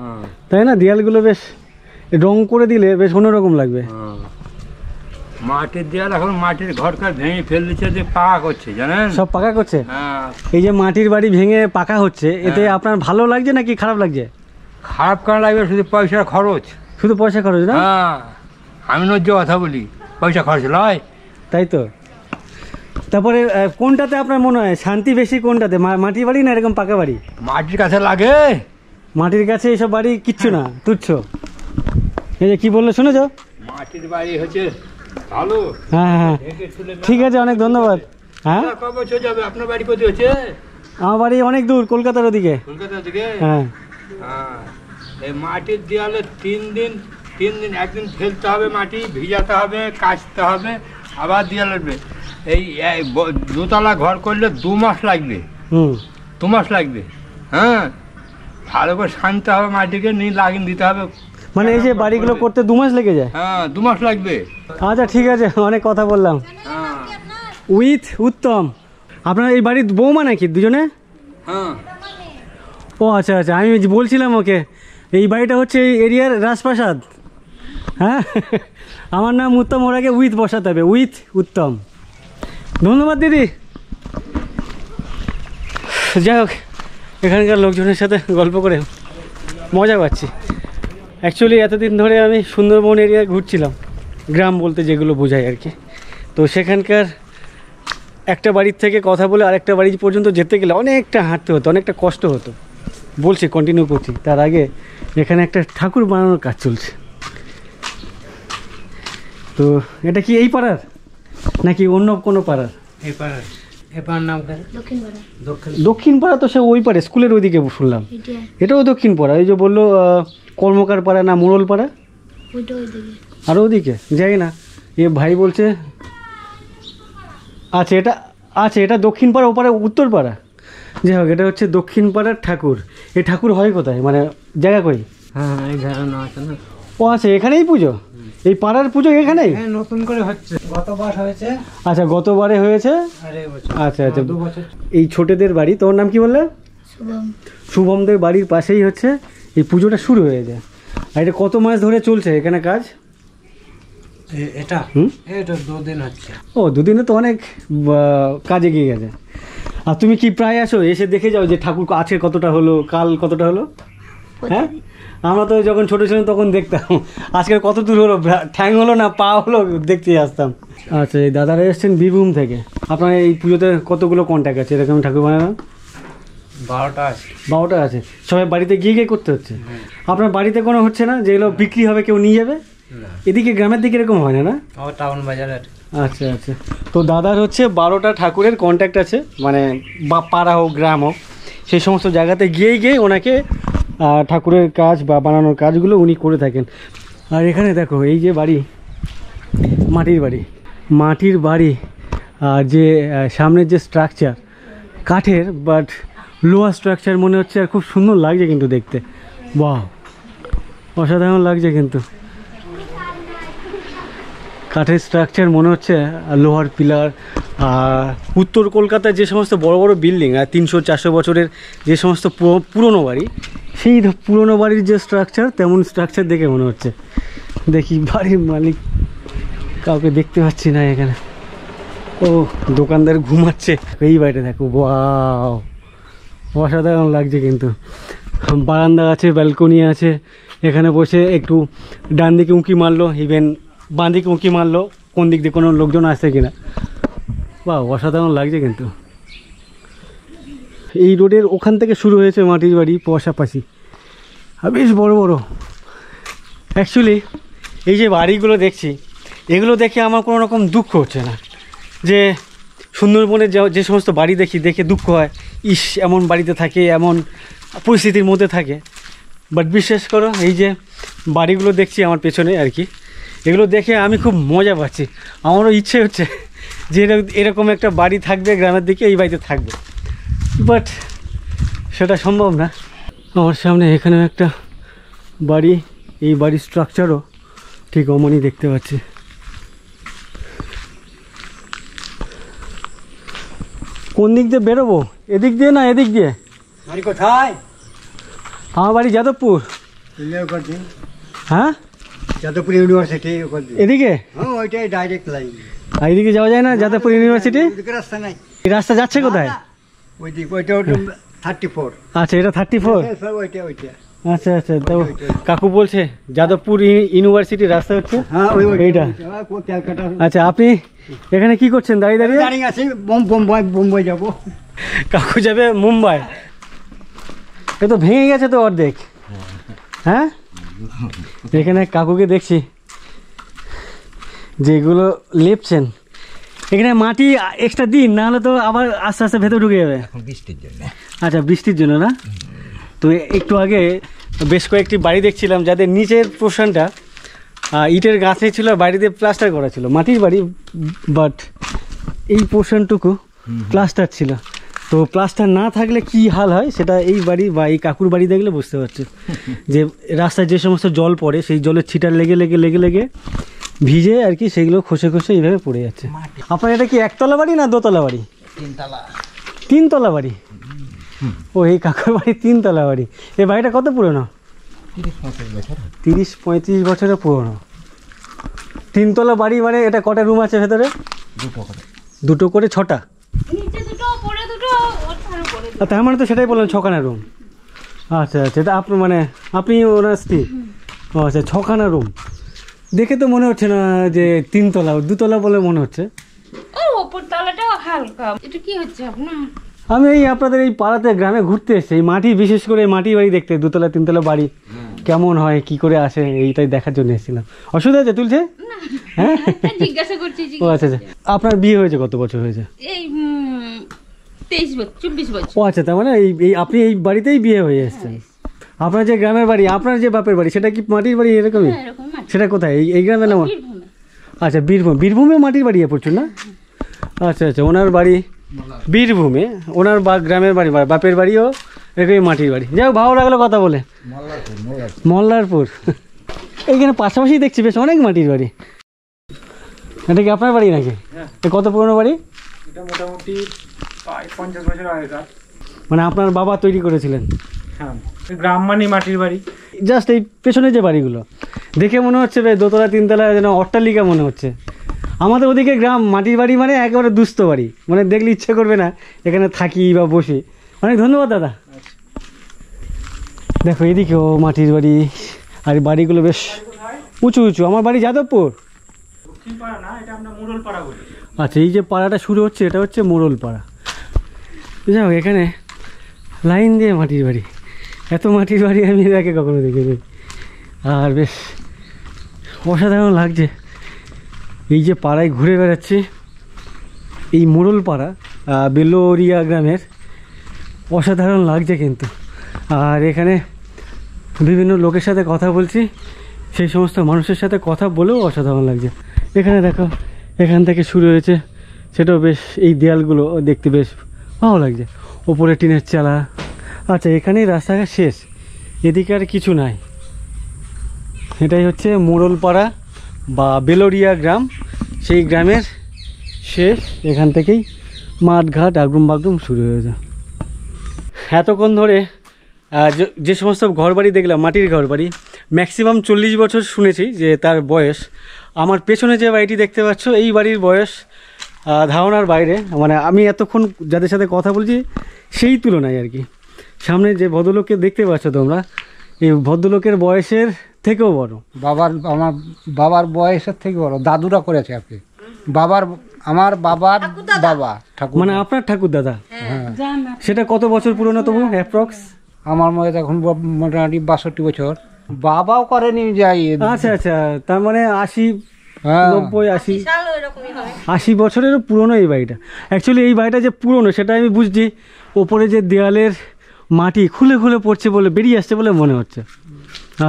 তাই না? দেয়ালগুলো বেশ রং করে দিলে বেশ অন্যরকম লাগবে। মাটির দেয়াল, এখন মাটির ঘরকার ভেঙে ফেল দিচ্ছে, যে পাকা করছে, জানেন? সব পাকা করছে। হ্যাঁ, এই যে মাটির বাড়ি ভেঙে পাকা হচ্ছে, এতে আপনার ভালো লাগছে নাকি খারাপ লাগছে? খারাপ কেন লাগবে? শুধু পয়সার খরচ। শুধু পয়সা খরচ না? হ্যাঁ, আমি ন্যায্য কথা বলি, পয়সা খরচ নয়, তাই তো। তারপরে কোনটাতে আপনার মনে হয় শান্তি বেশি, কোনটাতে, মাটির বাড়ি না এরকম পাকা বাড়ি? মাটির কাছে লাগে। মাটির কাছে এইসব বাড়ি কিচ্ছু না, তুচ্ছ। এই যে কি বললো শুনেছো? মাটির বাড়ি হচ্ছে ভালো। হ্যাঁ হ্যাঁ, ঠিক আছে, অনেক ধন্যবাদ। হ্যাঁ, কত বছর যাবে? আপনার বাড়ি কোথায় হচ্ছে? আমার বাড়ি অনেক দূর, কলকাতার ওদিকে। কলকাতা থেকে? হ্যাঁ। এই মাটির দেয়ালে 3 দিন, একদিন ফেলতে হবে, মাটি ভিজাতে হবে, কাচতে হবে, আবার দেয়াল লাগবে। এই 2 তলা ঘর করলে 2 মাস লাগবে। 2 মাস লাগবে। হ্যাঁ, ভালো করে শানতে হবে, মাটিকে নিয়ে লাগিয়ে দিতে হবে। মানে এই যে বাড়িগুলো করতে 2 মাস লেগে যায়? হ্যাঁ, 2 মাস লাগবে। আচ্ছা, ঠিক আছে, অনেক কথা বললাম। হ্যাঁ, উইথ উত্তম। আপনার এই বাড়ির বৌমা নাকি দুজনে? হ্যাঁ, ও আচ্ছা আচ্ছা, আমি বলছিলাম ওকে এই বাড়িটা হচ্ছে এই এরিয়ার রাজপ্রাসাদ। হ্যাঁ, আমার নাম উত্তম, ওর আগে উইথ বসাতে হবে, উইথ উত্তম। ধন্যবাদ দিদি। যাই হোক, এখানকার লোকজনের সাথে গল্প করে মজা পাচ্ছি। অ্যাকচুয়ালি এতদিন ধরে আমি সুন্দরবন এরিয়ায় ঘুরছিলাম, গ্রাম বলতে যেগুলো বোঝায় আর কি। তো সেখানকার একটা বাড়ির থেকে কথা বলে আরেকটা বাড়ি পর্যন্ত যেতে গেলে অনেকটা হাঁটতে হতো, অনেকটা কষ্ট হতো। বলছি, কন্টিনিউ করছি। তার আগে এখানে একটা ঠাকুর বানানোর কাজ চলছে। তো এটা কি এই পাড়ার নাকি অন্য কোনো পাড়ার? এই পাড়ার, এ পাড়ার নাম দক্ষিণ পাড়া তো সে ওই পাড়ে স্কুলের ওইদিকে শুনলাম। এটাও দক্ষিণ পাড়া, এই যে বললো কর্মকার পাড়া না মোড়ল পাড়া, আর ওদিকে যাই না। এ ভাই বলছে আচ্ছা এটা, আচ্ছা এটা দক্ষিণ পাড়া, ওপারে উত্তর পাড়া। যাই হোক, এটা হচ্ছে দক্ষিণ পাড়ার ঠাকুর। এই ঠাকুর হয় কোথায়, মানে জায়গা কই? হ্যাঁ, এই ঝাড়ানো আছে না। ও আচ্ছা, এখানেই পুজো, এই পাড়ার পুজো এখানেই? হ্যাঁ, নতুন করে হচ্ছে, গতবার হয়েছে। আচ্ছা, গতবারে হয়েছে। আচ্ছা আচ্ছা, এই ছোটদের বাড়ি, তোর নাম কি বললে? শুভমদের বাড়ির পাশেই হচ্ছে এই পুজোটা শুরু হয়ে যায়। আর এটা কত মাস ধরে চলছে এখানে কাজ? এটা এটা 2 দিন হচ্ছে। ও, 2 দিনে তো অনেক কাজ এগিয়ে গেছে। আর তুমি কি প্রায় আসো, এসে দেখে যাও যে ঠাকুর আজকে কতটা হলো, কাল কতটা হলো? হ্যাঁ, আমরা তো যখন ছোটো ছিলাম তখন দেখতাম আজকে কত দূর হলো, ঠ্যাং হলো না পা হলো, দেখতে আসতাম। আচ্ছা, এই দাদারা এসছেন বীরভূম থেকে। আপনার এই পুজোতে কতগুলো কন্ট্যাক্ট আছে এরকম ঠাকুর বানানো? 12টা আছে। 12টা আছে। সবাই বাড়িতে গিয়ে গিয়ে করতে হচ্ছে? আপনার বাড়িতে কোনো হচ্ছে না যেগুলো বিক্রি হবে কেউ নিয়ে যাবে? এদিকে গ্রামের দিকে এরকম হয় না? না, টাউন বাজারের। আচ্ছা আচ্ছা। তো দাদার হচ্ছে 12টা ঠাকুরের কন্ট্যাক্ট আছে, মানে বা পাড়া হোক গ্রাম হোক, সেই সমস্ত জায়গাতে গিয়ে ওনাকে ঠাকুরের কাজ বা বানানোর কাজগুলো উনি করে থাকেন। আর এখানে দেখো এই যে বাড়ি, মাটির বাড়ি, আর যে সামনের যে স্ট্রাকচার কাঠের, বাট লোহার স্ট্রাকচার মনে হচ্ছে, আর খুব সুন্দর লাগছে কিন্তু দেখতে। বাহ, অসাধারণ লাগছে কিন্তু। কাঠের স্ট্রাকচার মনে হচ্ছে, লোহার পিলার। উত্তর কলকাতায় যে সমস্ত বড় বড় বিল্ডিং, আর 300-400 বছরের যে সমস্ত পুরনো বাড়ি, সেই পুরনো বাড়ির যে স্ট্রাকচার, তেমন স্ট্রাকচার দেখে মনে হচ্ছে। দেখি বাড়ির মালিক, কাউকে দেখতে পাচ্ছি না এখানে। ও, দোকানদার ঘুমাচ্ছে। এই বাড়িটা দেখো, ওয়াও, অসাধারণ লাগছে কিন্তু। বারান্দা আছে, ব্যালকনি আছে, এখানে বসে একটু ডান দিকে উঁকি মারলো, ইভেন বাঁ দিকে উঁকি মারলো, কোন দিক দিয়ে কোনো লোকজন আসছে কিনা। বাহ, অসাধারণ লাগছে কিন্তু। এই রোডের ওখান থেকে শুরু হয়েছে মাটির বাড়ি, পাশাপাশি আর বেশ বড় বড়। অ্যাকচুয়ালি এই যে বাড়িগুলো দেখছি, এগুলো দেখে আমার কোনো রকম দুঃখ হচ্ছে না যে সুন্দরবনের যে সমস্ত বাড়ি দেখে দুঃখ হয়, ইস এমন বাড়িতে থাকে, এমন পরিস্থিতির মধ্যে থাকে। বাট বিশ্বাস করো, এই যে বাড়িগুলো দেখছি আমার পেছনে আর কি, এগুলো দেখে আমি খুব মজা পাচ্ছি। আমারও ইচ্ছে হচ্ছে যে এরকম একটা বাড়ি থাকবে গ্রামের দিকে, এই বাড়িতে থাকবে, বাট সেটা সম্ভব না। আমার সামনে এখানেও একটা বাড়ি, এই বাড়ির স্ট্রাকচারও ঠিক অমনই দেখতে পাচ্ছি। কোন দিক দিয়ে বেরোবো, এদিক দিয়ে না এদিক দিয়ে? বাড়ি কোথায়? আমার বাড়ি যাদবপুর। হ্যাঁ, যাদবপুর ইউনিভার্সিটি এদিকে? হ্যাঁ, ওইটাই ডাইরেক্ট লাইন। আর এদিকে যাওয়া যায় না যাদবপুর ইউনিভার্সিটি? রাস্তা নাই। এই রাস্তা যাচ্ছে কোথায়? ওই দিক, ওইটা 34। আচ্ছা, এটা 34। ওইটা আচ্ছা আচ্ছা। তো কাকু বলছে যাদবপুর ইউনিভার্সিটির রাস্তা হচ্ছে এইটা। ক্যালকাটা। আচ্ছা, আপনি এখানে কি করছেন দাঁড়িয়ে দাঁড়িয়ে? দাঁড়িয়ে আছি, বোম্বাই যাব। কাকু যাবে মুম্বাই। এ তো ভেঙে গেছে তো অর্ধেক। হ্যাঁ, এখানে কাকুকে দেখছি যেগুলো লেপছেন, এখানে মাটি এক্সট্রা দিন, না হলে তো আবার আস্তে আস্তে ভেতরে ঢুকে যাবে। বৃষ্টির জন্য। আচ্ছা, বৃষ্টির জন্য না? তো একটু আগে বেশ কয়েকটি বাড়ি দেখছিলাম যাদের নিচের পোর্শনটা ইটের গাছে ছিল, বাড়িতে প্লাস্টার করা ছিল, মাটির বাড়ি, বাট এই পোর্শনটুকু প্লাস্টার ছিল। তো প্লাস্টার না থাকলে কি হাল হয় সেটা এই বাড়ি বা এই কাকুর বাড়ি দেখলে বুঝতে পারছি, যে রাস্তায় যে সমস্ত জল পড়ে সেই জলের ছিটার লেগে ভিজে আর কি, সেগুলো খসে এইভাবে পড়ে যাচ্ছে। আপনার এটা কি একতলা বাড়ি না দোতলা বাড়ি? 3 তলা। 3 তলা বাড়ি? ও এই কাকার বাড়ি 3 তলা বাড়ি। এই বাড়িটা কত পুরনো? 30-35 বছরের পুরনো। 3 তলা বাড়ি, মানে এটা কটা রুম আছে ভেতরে? দুটো করে 6টা। তার মানে তো সেটাই বললাম, 6খানা রুম। আচ্ছা আচ্ছা, এটা আপনার মানে আপনি ওনার স্ত্রী? ও আচ্ছা, 6খানা রুম। দেখে তো মনে হচ্ছে না যে 3 তলা, 2 তলা বলে মনে হচ্ছে। আমি এই আপনাদের এই পাড়াতে গ্রামে ঘুরতে এসেছি, এই মাটি, বিশেষ করে মাটি বাড়ি দেখতে, 2 তলা 3 তলা বাড়ি কেমন হয়, কি করে আসে, এইটাই দেখার জন্য এসেছিলাম। অসুবিধা আছে তুলছে? হ্যাঁ জিজ্ঞাসা করছি। ও আচ্ছা আচ্ছা। আপনার বিয়ে হয়েছে কত বছর হয়েছে? এই 23-24 বছর। ও আচ্ছা, তার মানে এই আপনি এই বাড়িতেই বিয়ে হয়ে এসেছেন। আপনার যে গ্রামের বাড়ি, আপনার যে বাপের বাড়ি, সেটা কি মাটির বাড়ি এরকমই? সেটা কোথায়, এই গ্রামে না? আচ্ছা, বীরভূমে মাটির বাড়ি প্রচুর না? আচ্ছা আচ্ছা, ওনার বাড়ি বীরভূমে, ওনার গ্রামের বাড়ি, বাপের বাড়িও এরকমই মাটির বাড়ি। যাই হোক, ভালো লাগলো কথা বলে। মল্লারপুর এইখানে পাশাপাশি দেখছি বেশ অনেক মাটির বাড়ি। এটা কি আপনার বাড়ি নাকি? কত পুরনো বাড়ি? এটা মোটামুটি 50 বছর আগেকার। মানে আপনার বাবা তৈরি করেছিলেন? হ্যাঁ, গ্রাম মানে মাটির বাড়ি। জাস্ট এই পেছনে যে বাড়িগুলো দেখে মনে হচ্ছে বেশ 2 তলা 3 তলা যেন অট্টালিকা মনে হচ্ছে। আমাদের ওদিকে গ্রাম মাটির বাড়ি মানে একেবারে দুস্থ বাড়ি, মানে দেখলে ইচ্ছে করবে না এখানে থাকি বা বসি। অনেক ধন্যবাদ দাদা। দেখো এদিকেও মাটির বাড়ি, আর এই বাড়িগুলো বেশ উঁচু উঁচু। আমার বাড়ি যাদবপুর। আচ্ছা, এই যে পাড়াটা শুরু হচ্ছে এটা হচ্ছে মোড়ল পাড়া। যাই হোক, এখানে লাইন দিয়ে মাটির বাড়ি, এত মাটির বাড়ি আমি এর আগে কখনো দেখিনি। আর বেশ অসাধারণ লাগছে এই যে পাড়ায় ঘুরে বেড়াচ্ছি, এই মোড়ল পাড়া বেলোরিয়া গ্রামের। অসাধারণ লাগছে কিন্তু। আর এখানে বিভিন্ন লোকের সাথে কথা বলছি, সেই সমস্ত মানুষের সাথে কথা বলেও অসাধারণ লাগছে। এখানে দেখো, এখান থেকে শুরু হয়েছে, সেটাও বেশ, এই দেয়ালগুলো দেখতে বেশ ভালো লাগছে। ওপরে টিনের চালা। আচ্ছা, এখানেই রাস্তাঘাট শেষ, এদিকে আর কিছু নাই। এটাই হচ্ছে মোড়লপাড়া বা বেলোরিয়া গ্রাম, সেই গ্রামের শেষ। এখান থেকেই মাঠঘাট আগরুম বাগরুম শুরু হয়েছে। এতক্ষণ ধরে যে সমস্ত ঘরবাড়ি দেখলাম, মাটির ঘরবাড়ি, ম্যাক্সিমাম 40 বছর শুনেছি যে তার বয়স। আমার পেছনে যে বাড়িটি দেখতে পাচ্ছ, এই বাড়ির বয়স ধারণার বাইরে। মানে আমি এতক্ষণ যাদের সাথে কথা বলছি সেই তুলনায় আর কি। সামনে যে ভদ্রলোককে দেখতে পাচ্ছ তোমরা, এই ভদ্রলোকের বয়সের থেকেও বড়। আমার বাবার বয়সের থেকে বড়, দাদুরা করেছে আর কি। আমার বাবার বাবা ঠাকুর, মানে আপনার ঠাকুর দাদা। সেটা কত বছর পুরনো তবু অ্যাপ্রক্স? আমার মনে এখন মোটামুটি 62 বছর। বাবাও করেনি যাই। আচ্ছা আচ্ছা, তার মানে 80, 90, 80 বছরেরও পুরনো এই বাড়িটা। অ্যাকচুয়ালি এই বাড়িটা যে পুরনো সেটা আমি বুঝছি, ওপরে যে দেয়ালের মাটি খুলে খুলে পড়ছে বলে, বেরিয়ে আসছে বলে মনে হচ্ছে।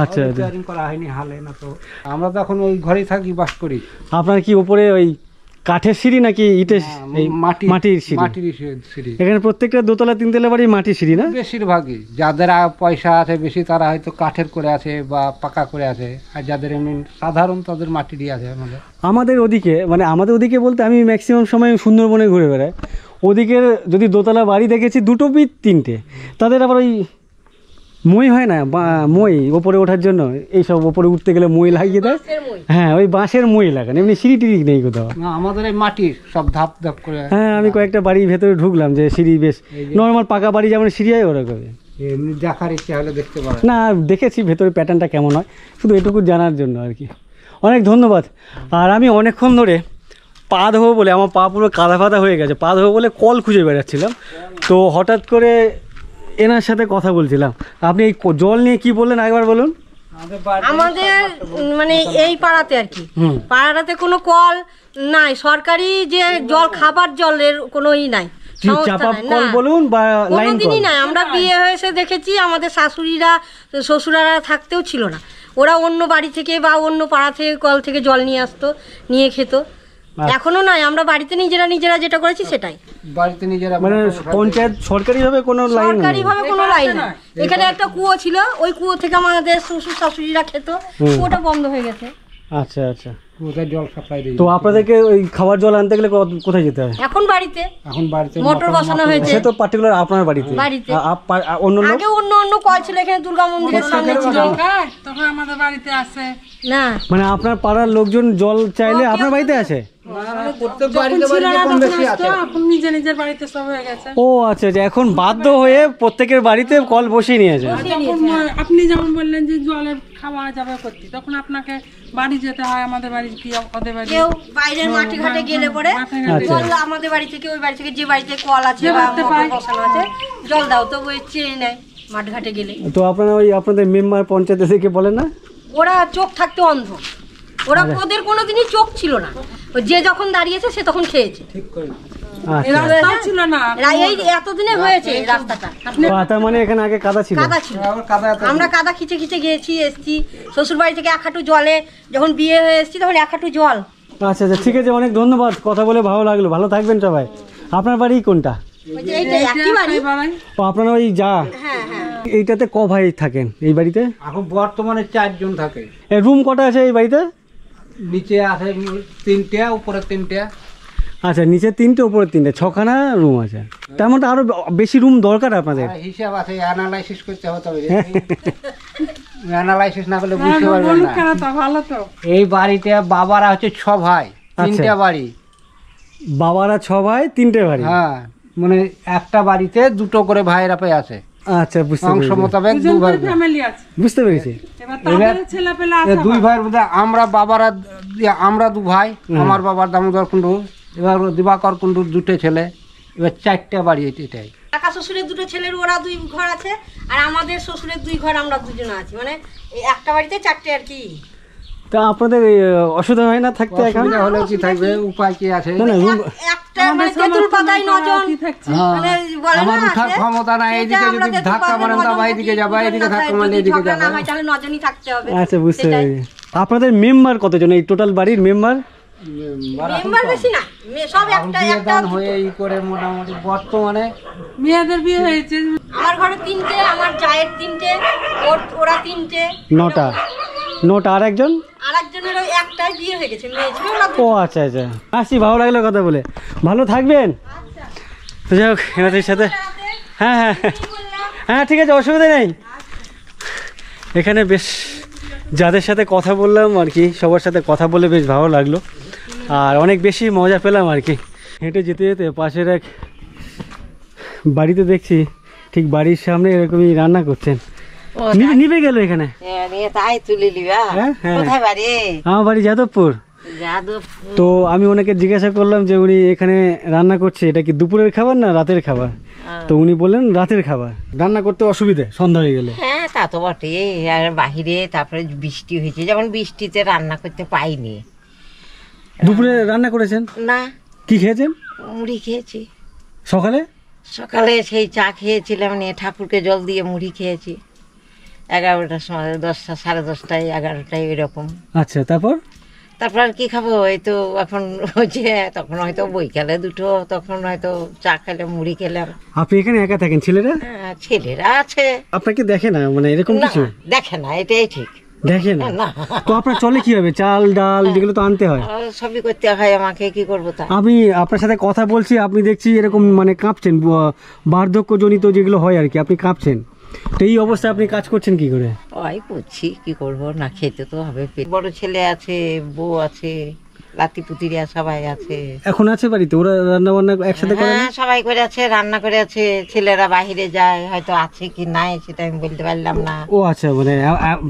আচ্ছা আচ্ছা, করা হয়নি হালে না তো। আমরা তো এখন ওই ঘরেই থাকি, বাস করি। আপনার কি ওপরে ওই কাঠের সিঁড়ি নাকি ইটের? মাটির সিঁড়ি। এখানে প্রত্যেকটা 2 তলা 3 তলা বাড়ি মাটির সিঁড়ি না? বেশিরভাগই যাদের পয়সা আছে বেশি, তারা হয়তো কাঠের করে আছে বা পাকা করে আছে, আর যাদের এমনি সাধারণ তাদের মাটিরই আছে। আমাদের ওদিকে, মানে আমাদের ওদিকে বলতে আমি ম্যাক্সিমাম সময় সুন্দরবনে ঘুরে বেড়াই, ওদিকের যদি 2 তলা বাড়ি দেখেছি 2টো কি 3টে, তাদের আবার ওই মই হয় না, মই ওপরে ওঠার জন্য, এইসব ওপরে উঠতে গেলে মই লাগিয়ে দেয়। হ্যাঁ, ওই বাঁশের মই লাগান, এমনি সিঁড়ি টিড়ি নেই কোথাও। আমাদের এই মাটির সব ধাপ ধাপ করে। হ্যাঁ, আমি কয়েকটা বাড়ির ভেতরে ঢুকলাম, যে সিঁড়ি বেশ নর্মাল পাকা বাড়ি যেমন সিঁড়ি হয় ওরকম। এমনি দেখার ইচ্ছা হলে দেখতে পারেন। না, দেখেছি ভেতরে প্যাটার্নটা কেমন হয়, শুধু এটুকু জানার জন্য আর কি। অনেক ধন্যবাদ। আর আমি অনেকক্ষণ ধরে পা ধোবো বলে, আমার পা পুরো কাদা ফাদা হয়ে গেছে, পা ধোবো বলে কল খুঁজে বেড়াচ্ছিলাম, তো হঠাৎ করে এনার সাথে কথা বলছিলাম। আপনি এই জল নিয়ে কি বললেন একবার বলুন। আমাদের মানে এই পাড়াতে আর কি, পাড়াটাতে কোনো কল নাই, সরকারি যে জল, খাবার জলের কোনো নাই, বলুন বা লাইন কল নাই। আমরা বিয়ে হয়েছে দেখেছি, আমাদের শাশুড়িরা শ্বশুরারা থাকতেও ছিল না, ওরা অন্য বাড়ি থেকে বা অন্য পাড়া থেকে কল থেকে জল নিয়ে আসতো, নিয়ে খেত। এখনো নাই, আমরা বাড়িতে নিজেরা যেটা করেছি সেটাই। বাড়িতে নিজেরা, মানে পঞ্চায়েত সরকারিভাবে কোনো লাইন, সরকারিভাবে কোনো লাইন নাই। এখানে একটা কুয়ো ছিল, ওই কুয়ো থেকে আমাদের শ্বশুর শাশুড়িরা খেত, কুয়োটা বন্ধ হয়ে গেছে। আচ্ছা আচ্ছা, ওদের জল সাপ্লাই দিই। তো আপনাদেরকে ওই খাবার জল আনতে গেলে কোথায় যেতে হয়? এখন বাড়িতে এখন বাড়িতে মোটর বসানো হয়েছে। সে তো পার্টিকুলার আপনার বাড়িতে। অন্য লোক আগে অন্য কল ছিল এখানে দুর্গা মন্দিরের সামনে ছিল, তখন আমাদের বাড়িতে আসে না মানে আপনার পাড়ার লোকজন জল চাইলে আপনার বাড়িতে আসে? প্রত্যেক বাড়িতে বাড়িতে কম বেশি আছে। এখন নিজের বাড়িতে সব হয়ে গেছে। ও আচ্ছা আচ্ছা, এখন বাধ্য হয়ে প্রত্যেকের বাড়িতে কল বসিয়ে নিয়েছে। যখন আপনি যেমন বললেন যে জলের খাওয়া যাবে করতে, তখন আপনাকে বাড়ি যেতে হয়। আমাদের বাড়ির কি ওদের বাড়ি কেউ বাইরের মাটি ঘাটে গেলে পরে জল আমাদের বাড়ি থেকে ওই বাড়ি থেকে যে বাড়িতে কল আছে বা মোটর বসানো আছে জল দাও, তো ওই চেয়ে নেয় মাঠ ঘাটে গেলে। তো আপনারা ওই আপনাদের মেম্বার পঞ্চায়েত থেকে বলেন না? ওরা চোখ থাকতে অন্ধ, ওরা ওদের কোনোদিনই চোখ ছিল না, যে যখন দাঁড়িয়েছে সে তখন খেয়েছে। আচ্ছা ছিল না, এই এতদিনে হয়েছে রাস্তাটা। তার মানে এখানে আগে কাদা ছিল? কাদা ছিল, আমরা কাদা খিচে খিচে গিয়েছি এসছি। শ্বশুর বাড়ি থেকে 1 হাঁটু জলে যখন বিয়ে হয়ে এসছি তখন 1 হাঁটু জল। আচ্ছা আচ্ছা, ঠিক আছে, অনেক ধন্যবাদ, কথা বলে ভালো লাগলো। ভালো থাকবেন সবাই। আপনার বাড়ি কোনটা? ও আপনারা ওই যা এইটাতে ক ভাই থাকেন এই বাড়িতে? এখন বর্তমানে 4 জন থাকে। রুম কটা আছে এই বাড়িতে? নিচে আছে 3টে, উপরে 3টে। আচ্ছা, নিচে 3টে উপরে 3টে, 6খানা রুম আছে। তার মধ্যে আরো বেশি রুম দরকার আপনাদের? হিসাব আছে, অ্যানালাইসিস করতে হবে, তবে অ্যানালাইসিস না করলে বুঝতে পারবেন না। ভালো তো। এই বাড়িতে বাবারা হচ্ছে 6 ভাই, 3টে বাড়ি। বাবারা 6 ভাই, 3টে বাড়ি? হ্যাঁ, মানে একটা বাড়িতে 2টো করে ভাইয়েরা পেয়ে আছে। আচ্ছা, বুঝতে অংশ পেরেছি, মোতাবেক 2 ভাই ফ্যামিলি আছে। বুঝতে পেরেছি। এবার ছেলেপেলে আছে 2 ভাইয়ের মধ্যে আমরা বাবারা, আমরা 2 ভাই, আমার বাবার দামোদর কুণ্ডু, এবার দিবাকর কুণ্ডুর 2টে ছেলে, এবার 4টে বাড়ি। এটাই কাকা শ্বশুরের 2টো ছেলের ওরা 2 ঘর আছে, আর আমাদের শ্বশুরের 2 ঘর, আমরা 2 জন আছি, মানে এই একটা বাড়িতে 4টে আর কি। তা আপনাদের অসুবিধা হয় না থাকতে? এখন হলে কি থাকবে, উপায় কি আছে? না না, রুম একটা মানে তেঁতুল পাতায় 9 জন, মানে বলে আমার না উঠার ক্ষমতা নাই। এইদিকে যদি ধাক্কা মারেন তা এইদিকে যাবে, এইদিকে ধাক্কা মারলে এইদিকে যাবে। না হয় তাহলে 9 জনই থাকতে হবে। আচ্ছা, বুঝতে পেরেছি। আপনাদের মেম্বার কতজন এই টোটাল বাড়ির মেম্বার? মেম্বার বেশি না, সব একটা হয়ে ই করে মোটামুটি বর্তমানে মেয়েদের বিয়ে হয়েছে। আমার ঘরে 3টে, আমার জায়ের 3টে, ওরা 3টে, 9টা। আর একজন? আরেকজনের ওই একটাই বিয়ে হয়ে গেছে, মেয়ে ছিল ওরা। ও আচ্ছা আচ্ছা, আসি, ভালো লাগলো কথা বলে। ভালো থাকবেন। তো যাই হোক, এনাদের সাথে হ্যাঁ হ্যাঁ হ্যাঁ, ঠিক আছে, অসুবিধা নেই। এখানে বেশ যাদের সাথে কথা বললাম আর কি, সবার সাথে কথা বলে বেশ ভালো লাগলো, আর অনেক বেশি মজা পেলাম আর কি। হেঁটে যেতে যেতে পাশের এক বাড়িতে দেখছি ঠিক বাড়ির সামনে এরকমই রান্না করছেন। নিবে গেল এখানে? তাই তুলে নিবা। কোথায় বাড়ি? আমার বাড়ি যাদবপুর। তো আমি ওনাকে জিজ্ঞাসা করলাম যে উনি এখানে রান্না করছে, এটা কি দুপুরের খাবার না রাতের খাবার? তো উনি বললেন রাতের খাবার। রান্না করতে অসুবিধে সন্ধ্যা হয়ে গেলে? হ্যাঁ, তা তো বটে। আর বাহিরে তারপরে বৃষ্টি হয়েছে, যেমন বৃষ্টিতে রান্না করতে পাইনি। দুপুরে রান্না করেছেন? না। কি খেয়েছেন? মুড়ি খেয়েছি। সকালে? সকালে সেই চা খেয়েছিলাম, নিয়ে ঠাকুরকে জল দিয়ে মুড়ি খেয়েছি 11টার সময়, 10টা, 10:30টায়, 11টায় এরকম। আচ্ছা, তারপর আর কি খাবো? এই তো এখন হচ্ছে, তখন হয়তো বৈকালে 2টো, তখন হয়তো চা খেলে, মুড়ি খেলাম। আপনি এখানে একা থাকেন? ছেলেরা? ছেলেরা আছে। আপনাকে দেখে না মানে এরকম কিছু? দেখে না, এটাই ঠিক, দেখে না। তো আপনার চলে কিভাবে? চাল ডাল যেগুলো তো আনতে হয়, সবই করতে হয় আমাকে, কি করবো তা। আমি আপনার সাথে কথা বলছি, আপনি দেখছি এরকম মানে কাঁপছেন, বার্ধক্যজনিত যেগুলো হয় আর কি, আপনি কাঁপছেন। তো এই অবস্থায় আপনি কাজ করছেন কি করে? ওই করছি, কি করব, না খেতে তো হবে। বড় ছেলে আছে, বউ আছে, লাতিপুতিরা সবাই আছে। এখন আছে বাড়িতে? ওরা রান্না বান্না একসাথে করে? হ্যাঁ, সবাই করে আছে, রান্না করে আছে। ছেলেরা বাহিরে যায়, হয়তো আছে কি নাই সেটা আমি বলতে পারলাম না। ও আচ্ছা, মানে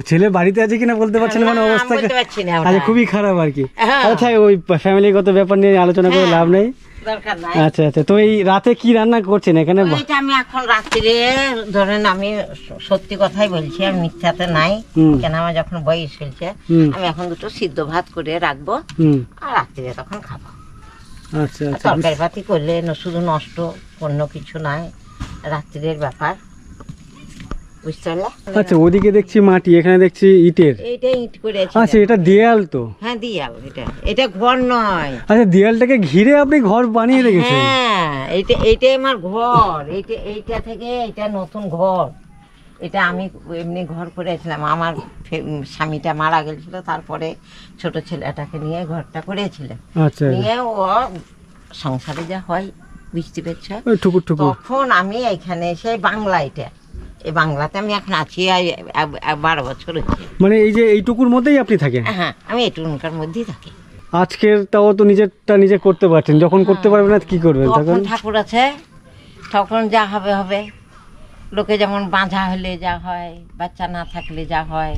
ছেলে বাড়িতে আছে কিনা বলতে পারছেন মানে অবস্থা? বলতে পারছি না। আচ্ছা, খুবই খারাপ আর কি। আচ্ছা, ওই ফ্যামিলিগত ব্যাপার নিয়ে আলোচনা করে লাভ নেই, দরকার নাই। আচ্ছা আচ্ছা, তো এই রাতে কি রান্না করছেন এখানে? আমি এখন রাত্রে ধরেন, আমি সত্যি কথাই বলছি, আমি মিথ্যাতে নাই, কেন আমার যখন বয়স হয়েছে, আমি এখন 2টো সিদ্ধ ভাত করে রাখবো, আর রাত্রে তখন খাবো। আচ্ছা আচ্ছা, তরকারি পাতি করলে শুধু নষ্ট, অন্য কিছু নাই, রাত্রের ব্যাপার, বুঝতে পারলে? আচ্ছা, ওদিকে দেখছি মাটি, এখানে দেখছি ইটের। এইটা ইট করেছি। আচ্ছা, এটা দেয়াল তো? হ্যাঁ, দেয়াল। এটা ঘর নয়। আচ্ছা, দেয়ালটাকে ঘিরে আপনি ঘর বানিয়ে রেখেছেন? হ্যাঁ, এইটাই আমার ঘর। এইটা থেকে এটা নতুন ঘর। এটা আমি এমনি ঘর করেছিলাম। আমার স্বামীটা মারা গেছিল, তারপরে ছোট ছেলেটাকে নিয়ে ঘরটা করেছিলাম। আচ্ছা নিয়ে ও সংসারে যা হয় বুঝতে পেরেছ, ওই ঠুকুর ঠুকুর। তখন আমি এখানে এসে বাংলা, এটা এই বাংলাতে আমি এখন আছি 12 বছর হচ্ছে। মানে এই যে এইটুকুর মধ্যেই আপনি থাকেন? হ্যাঁ, আমি এটুকুনকার মধ্যেই থাকি। আজকের তাও তো নিজেরটা নিজে করতে পারছেন, যখন করতে পারবেন না কি করবেন তখন তখন? ঠাকুর আছে, তখন যা হবে হবে। লোকে যেমন বাঁধা হলে যা হয়, বাচ্চা না থাকলে যা হয়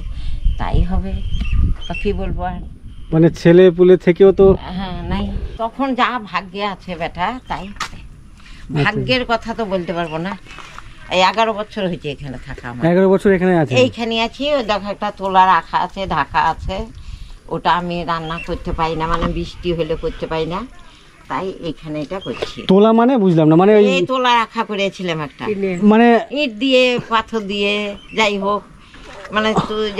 তাই হবে, তা কি বলবো আর। মানে ছেলে পুলে থেকেও তো হ্যাঁ, নাই তখন যা ভাগ্যে আছে বেটা তাই হবে। ভাগ্যের কথা তো বলতে পারবো না। এই 11 বছর হয়েছে এখানে থাকা আমার। 11 বছর এখানে আছে? এইখানে আছি। ওই দেখো একটা তোলা রাখা আছে, ঢাকা আছে, ওটা আমি রান্না করতে পারি না, মানে বৃষ্টি হলে করতে পারি না, তাই এখানে এটা করছি। তোলা মানে বুঝলাম না, মানে ওই এই তোলা রাখা করেছিলাম একটা, মানে ইট দিয়ে পাথর দিয়ে যাই হোক, মানে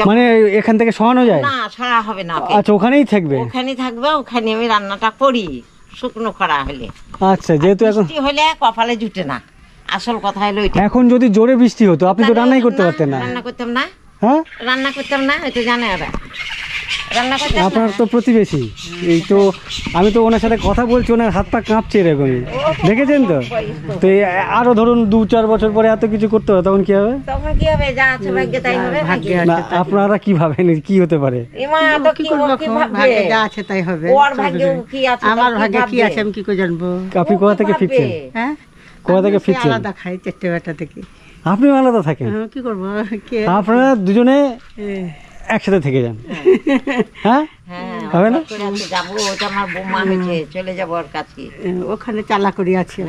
মানে এখান থেকে সরানো যায় না, সরা হবে না। আচ্ছা, ওখানেই থাকবে? ওখানেই থাকবে, ওখানে আমি রান্নাটা করি শুকনো করা হলে। আচ্ছা, যেহেতু এখন বৃষ্টি হলে কপালে জুটে না, আসল কথা হলো ওইটা। এখন যদি জোরে বৃষ্টি হতো আপনি তো রান্নাই করতে পারতেন না? রান্না করতাম না। হ্যাঁ, রান্না করতাম না, ওই তো জানে ওরা রান্না করতাম না। আপনার তো প্রতিবেশী, এই তো আমি তো ওনার সাথে কথা বলছি, ওনার হাত পা কাঁপছে এরকমই, দেখেছেন তো? তো আরো ধরুন 2-4 বছর পরে এত কিছু করতে হবে, তখন কি হবে? তখন কি হবে, যা আছে ভাগ্যে তাই হবে। না, আপনারা কি ভাবেন কি হতে পারে? এমা তো কি ভাগ্যে যা আছে তাই হবে। ওর ভাগ্যে কি আছে, আমার ভাগ্যে কি আছে আমি কি করে জানবো? আপনি কোথা থেকে ফিরছেন? হ্যাঁ, কোথা থেকে ফিরছেন? আলাদা খাই 4টে বেটা থেকে। আপনি আলাদা থাকেন? কি করবো, আপনারা দুজনে একসাথে থেকে যান? হ্যাঁ, হবে না? যাবো, ওটা আমার বৌমা হয়েছে, চলে যাবো ওর কাছে। ওখানে চালা করে আছি।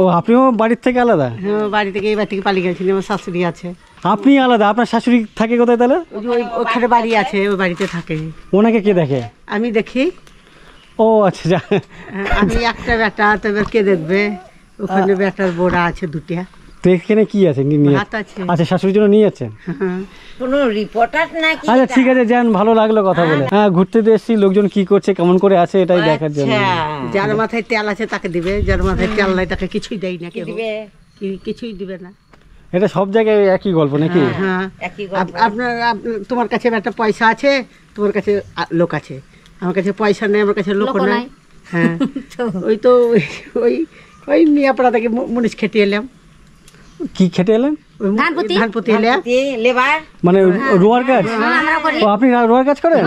ও, আপনিও বাড়ির থেকে আলাদা? বাড়ি থেকে এই বাড়ি থেকে পালিয়ে গেছি, আমার শাশুড়ি আছে। আপনি আলাদা, আপনার শাশুড়ি থাকে কোথায় তাহলে? ওখানে বাড়ি আছে, ওই বাড়িতে থাকে। ওনাকে কে দেখে? আমি দেখি। ও আচ্ছা, আমি একটা বেটা, তবে কে দেখবে? ওখানে বেটার বোরা আছে 2টা। তো এখানে কি আছে? আচ্ছা, শাশুড়ির জন্য নিয়ে যাচ্ছেন? কোনো রিপোর্টার নাকি? আচ্ছা, ঠিক আছে, যান, ভালো লাগলো কথা বলে। হ্যাঁ, ঘুরতে দিয়ে এসেছি, লোকজন কি করছে কেমন করে আছে এটাই দেখার জন্য। যার মাথায় তেল আছে তাকে দিবে, যার মাথায় তেল নাই তাকে কিছুই দেয় না, কিছুই দিবে না। এটা সব জায়গায় একই গল্প নাকি? হ্যাঁ, আপনার তোমার কাছে একটা পয়সা আছে, তোমার কাছে লোক আছে, আমার কাছে পয়সা নেই, আমার কাছে লোক নাই। হ্যাঁ, ওই তো ওই মিয়াপাড়া থেকে মুনিশ খেতে এলাম। কি খেতে এলেন? ধানপুতি লেবার, মানে রোয়ার কাজ? আপনি রোয়ার কাজ করেন?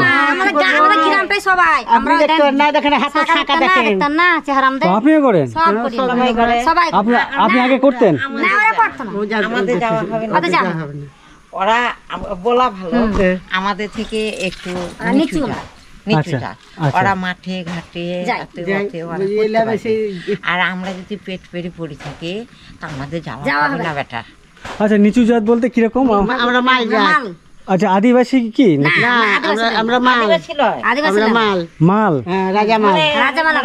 আপনিও করেন? আপনি আগে করতেন? আমাদের যাওয়া হবে না, ওরা বলা ভালো, আমাদের থেকে একটু নিচু নিচুটা। ওরা মাঠে ঘাটে আর আমরা যদি পেট পেরে পড়ে থাকি তা আমাদের যাওয়া হবে না বেটা। আচ্ছা, নিচু জাত বলতে কিরকম? আমরা মাল জাত। আচ্ছা, আদিবাসী কি? আমরা মাল, আমরা মাল, মাল, রাজা মাল,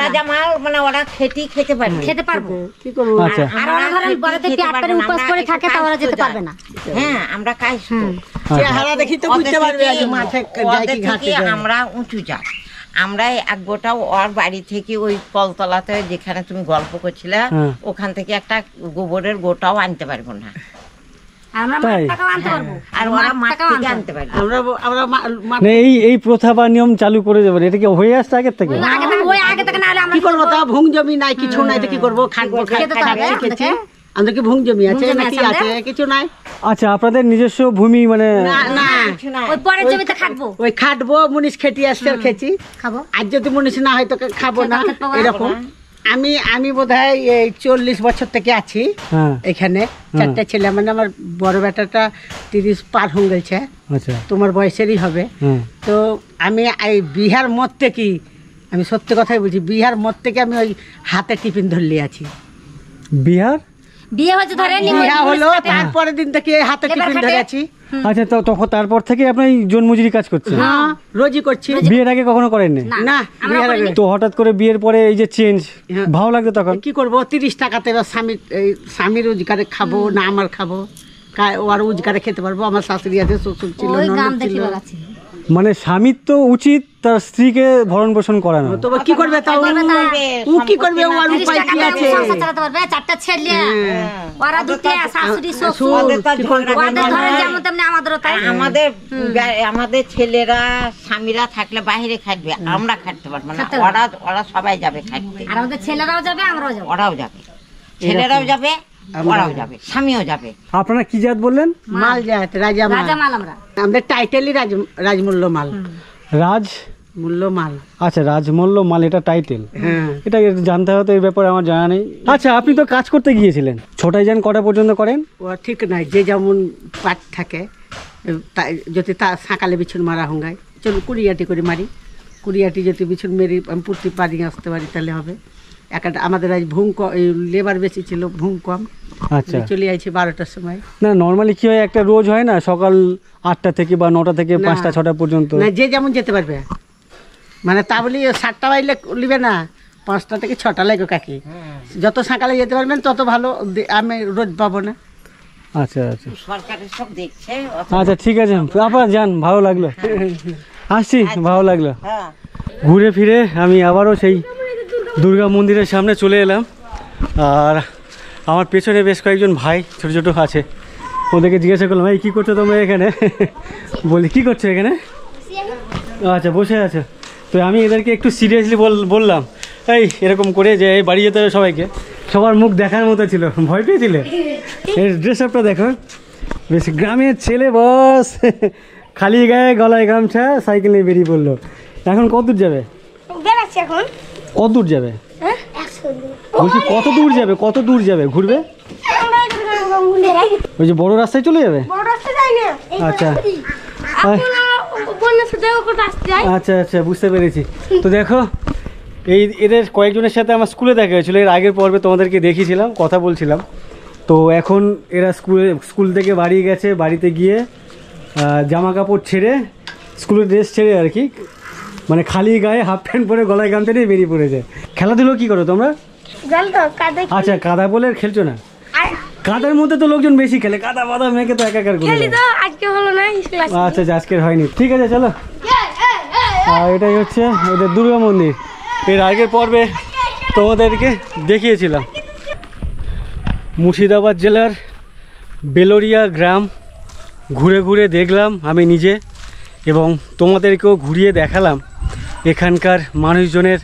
রাজা মাল, মানে ওরা খেতে পারবো। কি করবো? আচ্ছা, আর ওরা ধরেন বড়তে পেট পেরে উপবাস করে থাকে, তা ওরা যেতে পারবে না। হ্যাঁ, আমরা কাজ চেহারা দেখি তো বুঝতে পারবে আজ মাঠে যাই কি ঘাটে যাই। আমরা উঁচু জাত। আমরা এক গোটাও ওর বাড়ি থেকে ওই কলতলাতে যেখানে তুমি গল্প করছিলে ওখান থেকে একটা গোবরের গোটাও আনতে পারবো না। এই প্রথা বা নিয়ম চালু করে যাবেন, এটা কি হয়ে আসছে আগের থেকে? কি করবো, তা ভুং জমি নাই, কিছু নাই, তো কি করবো? খাটবো, শিখেছি আমাদের কি ভুং জমি আছে নাকি? আছে কিছু নাই। আচ্ছা, আপনাদের নিজস্ব ভূমি মানে? ওই খাটবো, মুনিশ খেটি আসছে, খেয়েছি, খাবো। আর যদি মুনিশ না হয় তো খাবো না, এরকম। আমি বোধহয় এই 40 বছর থেকে আছি এখানে। 4টে ছেলে, মানে আমার বড় বেটাটা 30 পার হয়ে গেছে, তোমার বয়সেরই হবে। তো আমি এই বিহার মত থেকে, আমি সত্যি কথাই বলছি, বিহার মত থেকে আমি ওই হাতে টিফিন ধরলি আছি। বিহার বিয়ে হচ্ছে ধরে বিয়ে হলো, তারপরের দিন থেকে হাতে টিফিন ধরে আছি। আচ্ছা, তো তখন তারপর থেকে আপনি জন্মজুরি কাজ করছেন? রোজই করছি। বিয়ের আগে কখনো করেননি? না, তো হঠাৎ করে বিয়ের পরে এই যে চেঞ্জ, ভালো লাগতো তখন? কি করবো, 30 টাকাতে স্বামী রোজগারে খাবো না আমার খাবো, ও আর রোজগারে খেতে পারবো। আমার শাশুড়ি আছে, শ্বশুর ছিল, ননদ ছিল, মানে স্বামীর তো উচিত তার স্ত্রীকে ভরণ পোষণ করানো। তো কি করবে তাও ও কি করবে, ও আর উপায় কি আছে? চারটা ছেলে ওরা দুটো শাশুড়ি শ্বশুর ওদের ধরেন যেমন তেমনি আমাদেরও তাই। আমাদের ছেলেরা স্বামীরা থাকলে বাইরে খাটবে, আমরা খাটতে পারবো না। ওরা সবাই যাবে খাটতে, আর আমাদের ছেলেরাও যাবে আমরাও যাবো। ওরাও যাবে, ছেলেরাও যাবে ওরাও যাবে, স্বামীও যাবে। আপনারা কি জাত বললেন? মাল জাত, রাজা মাল। আমরা আমাদের টাইটেলই রাজমূল্য মাল। রাজ মূল্য মাল। আচ্ছা, রাজমূল্য মাল, এটা টাইটেল। হ্যাঁ, এটা জানতে হতো, এই ব্যাপারে আমার জানা নেই। আচ্ছা, আপনি তো কাজ করতে গিয়েছিলেন, ছোটাই যান কটা পর্যন্ত করেন? ও ঠিক নাই, যে যেমন পাট থাকে যদি তা সকালে বিছুন মারা হঙ্গায় চলো 20 করে মারি, 20 যদি বিছুন মেরি আমি প্রতি পারি আসতে পারি তাহলে হবে। একটা আমাদের আজ ভুং লেবার বেশি ছিল, ভুং কম। আচ্ছা, চলে আইছি 12টার সময়। না নর্মালি কি হয়, একটা রোজ হয় না সকাল 8টা থেকে বা 9টা থেকে 5টা 6টা পর্যন্ত? না, যে যেমন যেতে পারবে, মানে তা বলি 7টা বাইলে লিবে না, 5টা থেকে 6টা লাগবে কাকি। যত সকালে যেতে পারবেন তত ভালো, আমি রোজ পাবো না। আচ্ছা আচ্ছা, সরকারের সব দেখছে। আচ্ছা ঠিক আছে, আপনারা যান, ভালো লাগলো, আসছি, ভালো লাগলো। ঘুরে ফিরে আমি আবারও সেই দুর্গা মন্দিরের সামনে চলে এলাম। আর আমার পেছনে বেশ কয়েকজন ভাই ছোটো ছোটো আছে, ওদেরকে জিজ্ঞাসা করলাম, এই কী করছো তোমরা এখানে? বলি, কী করছো এখানে? আচ্ছা, বসে আছো। তো আমি এদেরকে একটু সিরিয়াসলি বললাম, এই এরকম করে যে এই বাড়ি যেতে হবে সবাইকে। সবার মুখ দেখার মতো ছিল, ভয় পেয়েছিলে? এর ড্রেস আপটা দেখো, বেশ গ্রামের ছেলে বস, খালি গায়ে গলায় গামছা, সাইকেল নিয়ে বেরিয়ে পড়লো। এখন কত দূর যাবে? কত দূর যাবে বলছি? কত দূর যাবে? কত দূর যাবে? ঘুরবে? ওই যে বড় রাস্তায় চলে যাবে? আচ্ছা আচ্ছা আচ্ছা, বুঝতে পেরেছি। তো দেখো, এদের কয়েকজনের সাথে আমার স্কুলে দেখা হয়েছিল, এর আগের পর্বে তোমাদেরকে দেখিয়েছিলাম, কথা বলছিলাম। তো এখন এরা স্কুল থেকে বাড়ি গেছে, বাড়িতে গিয়ে জামা কাপড় ছেড়ে, স্কুলের ড্রেস ছেড়ে আর কি, মানে খালি গায়ে হাফ প্যান্ট পরে গলায় গামছা নিয়ে বেরিয়ে পড়েছে। খেলাধুলো কি করো তোমরা? আচ্ছা, কাদা বলে খেলছো না? কাদার মধ্যে তো লোকজন বেশি খেলে, কাদা বাদা মেখে তো একাকার করে। আচ্ছা, আজকের হয়নি, ঠিক আছে চলো। আর এটাই হচ্ছে ওদের দুর্গা মন্দির, এর আগের পর্বে তোমাদেরকে দেখিয়েছিলাম। মুর্শিদাবাদ জেলার বেলোরিয়া গ্রাম ঘুরে ঘুরে দেখলাম আমি নিজে, এবং তোমাদেরকেও ঘুরিয়ে দেখালাম। এখানকার মানুষজনের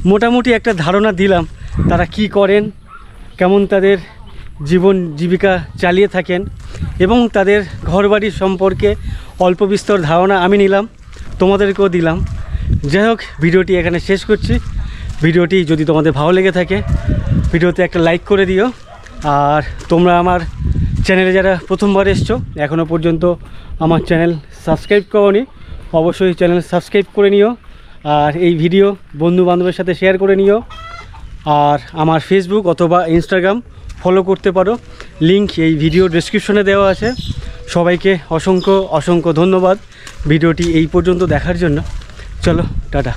মোটামুটি একটা ধারণা দিলাম, তারা কি করেন, কেমন তাদের জীবন জীবিকা চালিয়ে থাকেন, এবং তাদের ঘরবাড়ি সম্পর্কে অল্প বিস্তর ধারণা আমি নিলাম, তোমাদেরকেও দিলাম। যাই হোক, ভিডিওটি এখানে শেষ করছি। ভিডিওটি যদি তোমাদের ভালো লেগে থাকে, ভিডিওতে একটা লাইক করে দিও। আর তোমরা আমার চ্যানেলে যারা প্রথমবার এসছো, এখনও পর্যন্ত আমার চ্যানেল সাবস্ক্রাইব করোনি, অবশ্যই চ্যানেল সাবস্ক্রাইব করে নিও। আর এই ভিডিও বন্ধু বান্ধবের সাথে শেয়ার করে নিও। আর আমার ফেসবুক অথবা ইনস্টাগ্রাম ফলো করতে পারো, লিংক এই ভিডিও ডেসক্রিপশনে দেওয়া আছে। সবাইকে অসংখ্য অসংখ্য ধন্যবাদ ভিডিওটি এই পর্যন্ত দেখার জন্য। চলো, টাটা।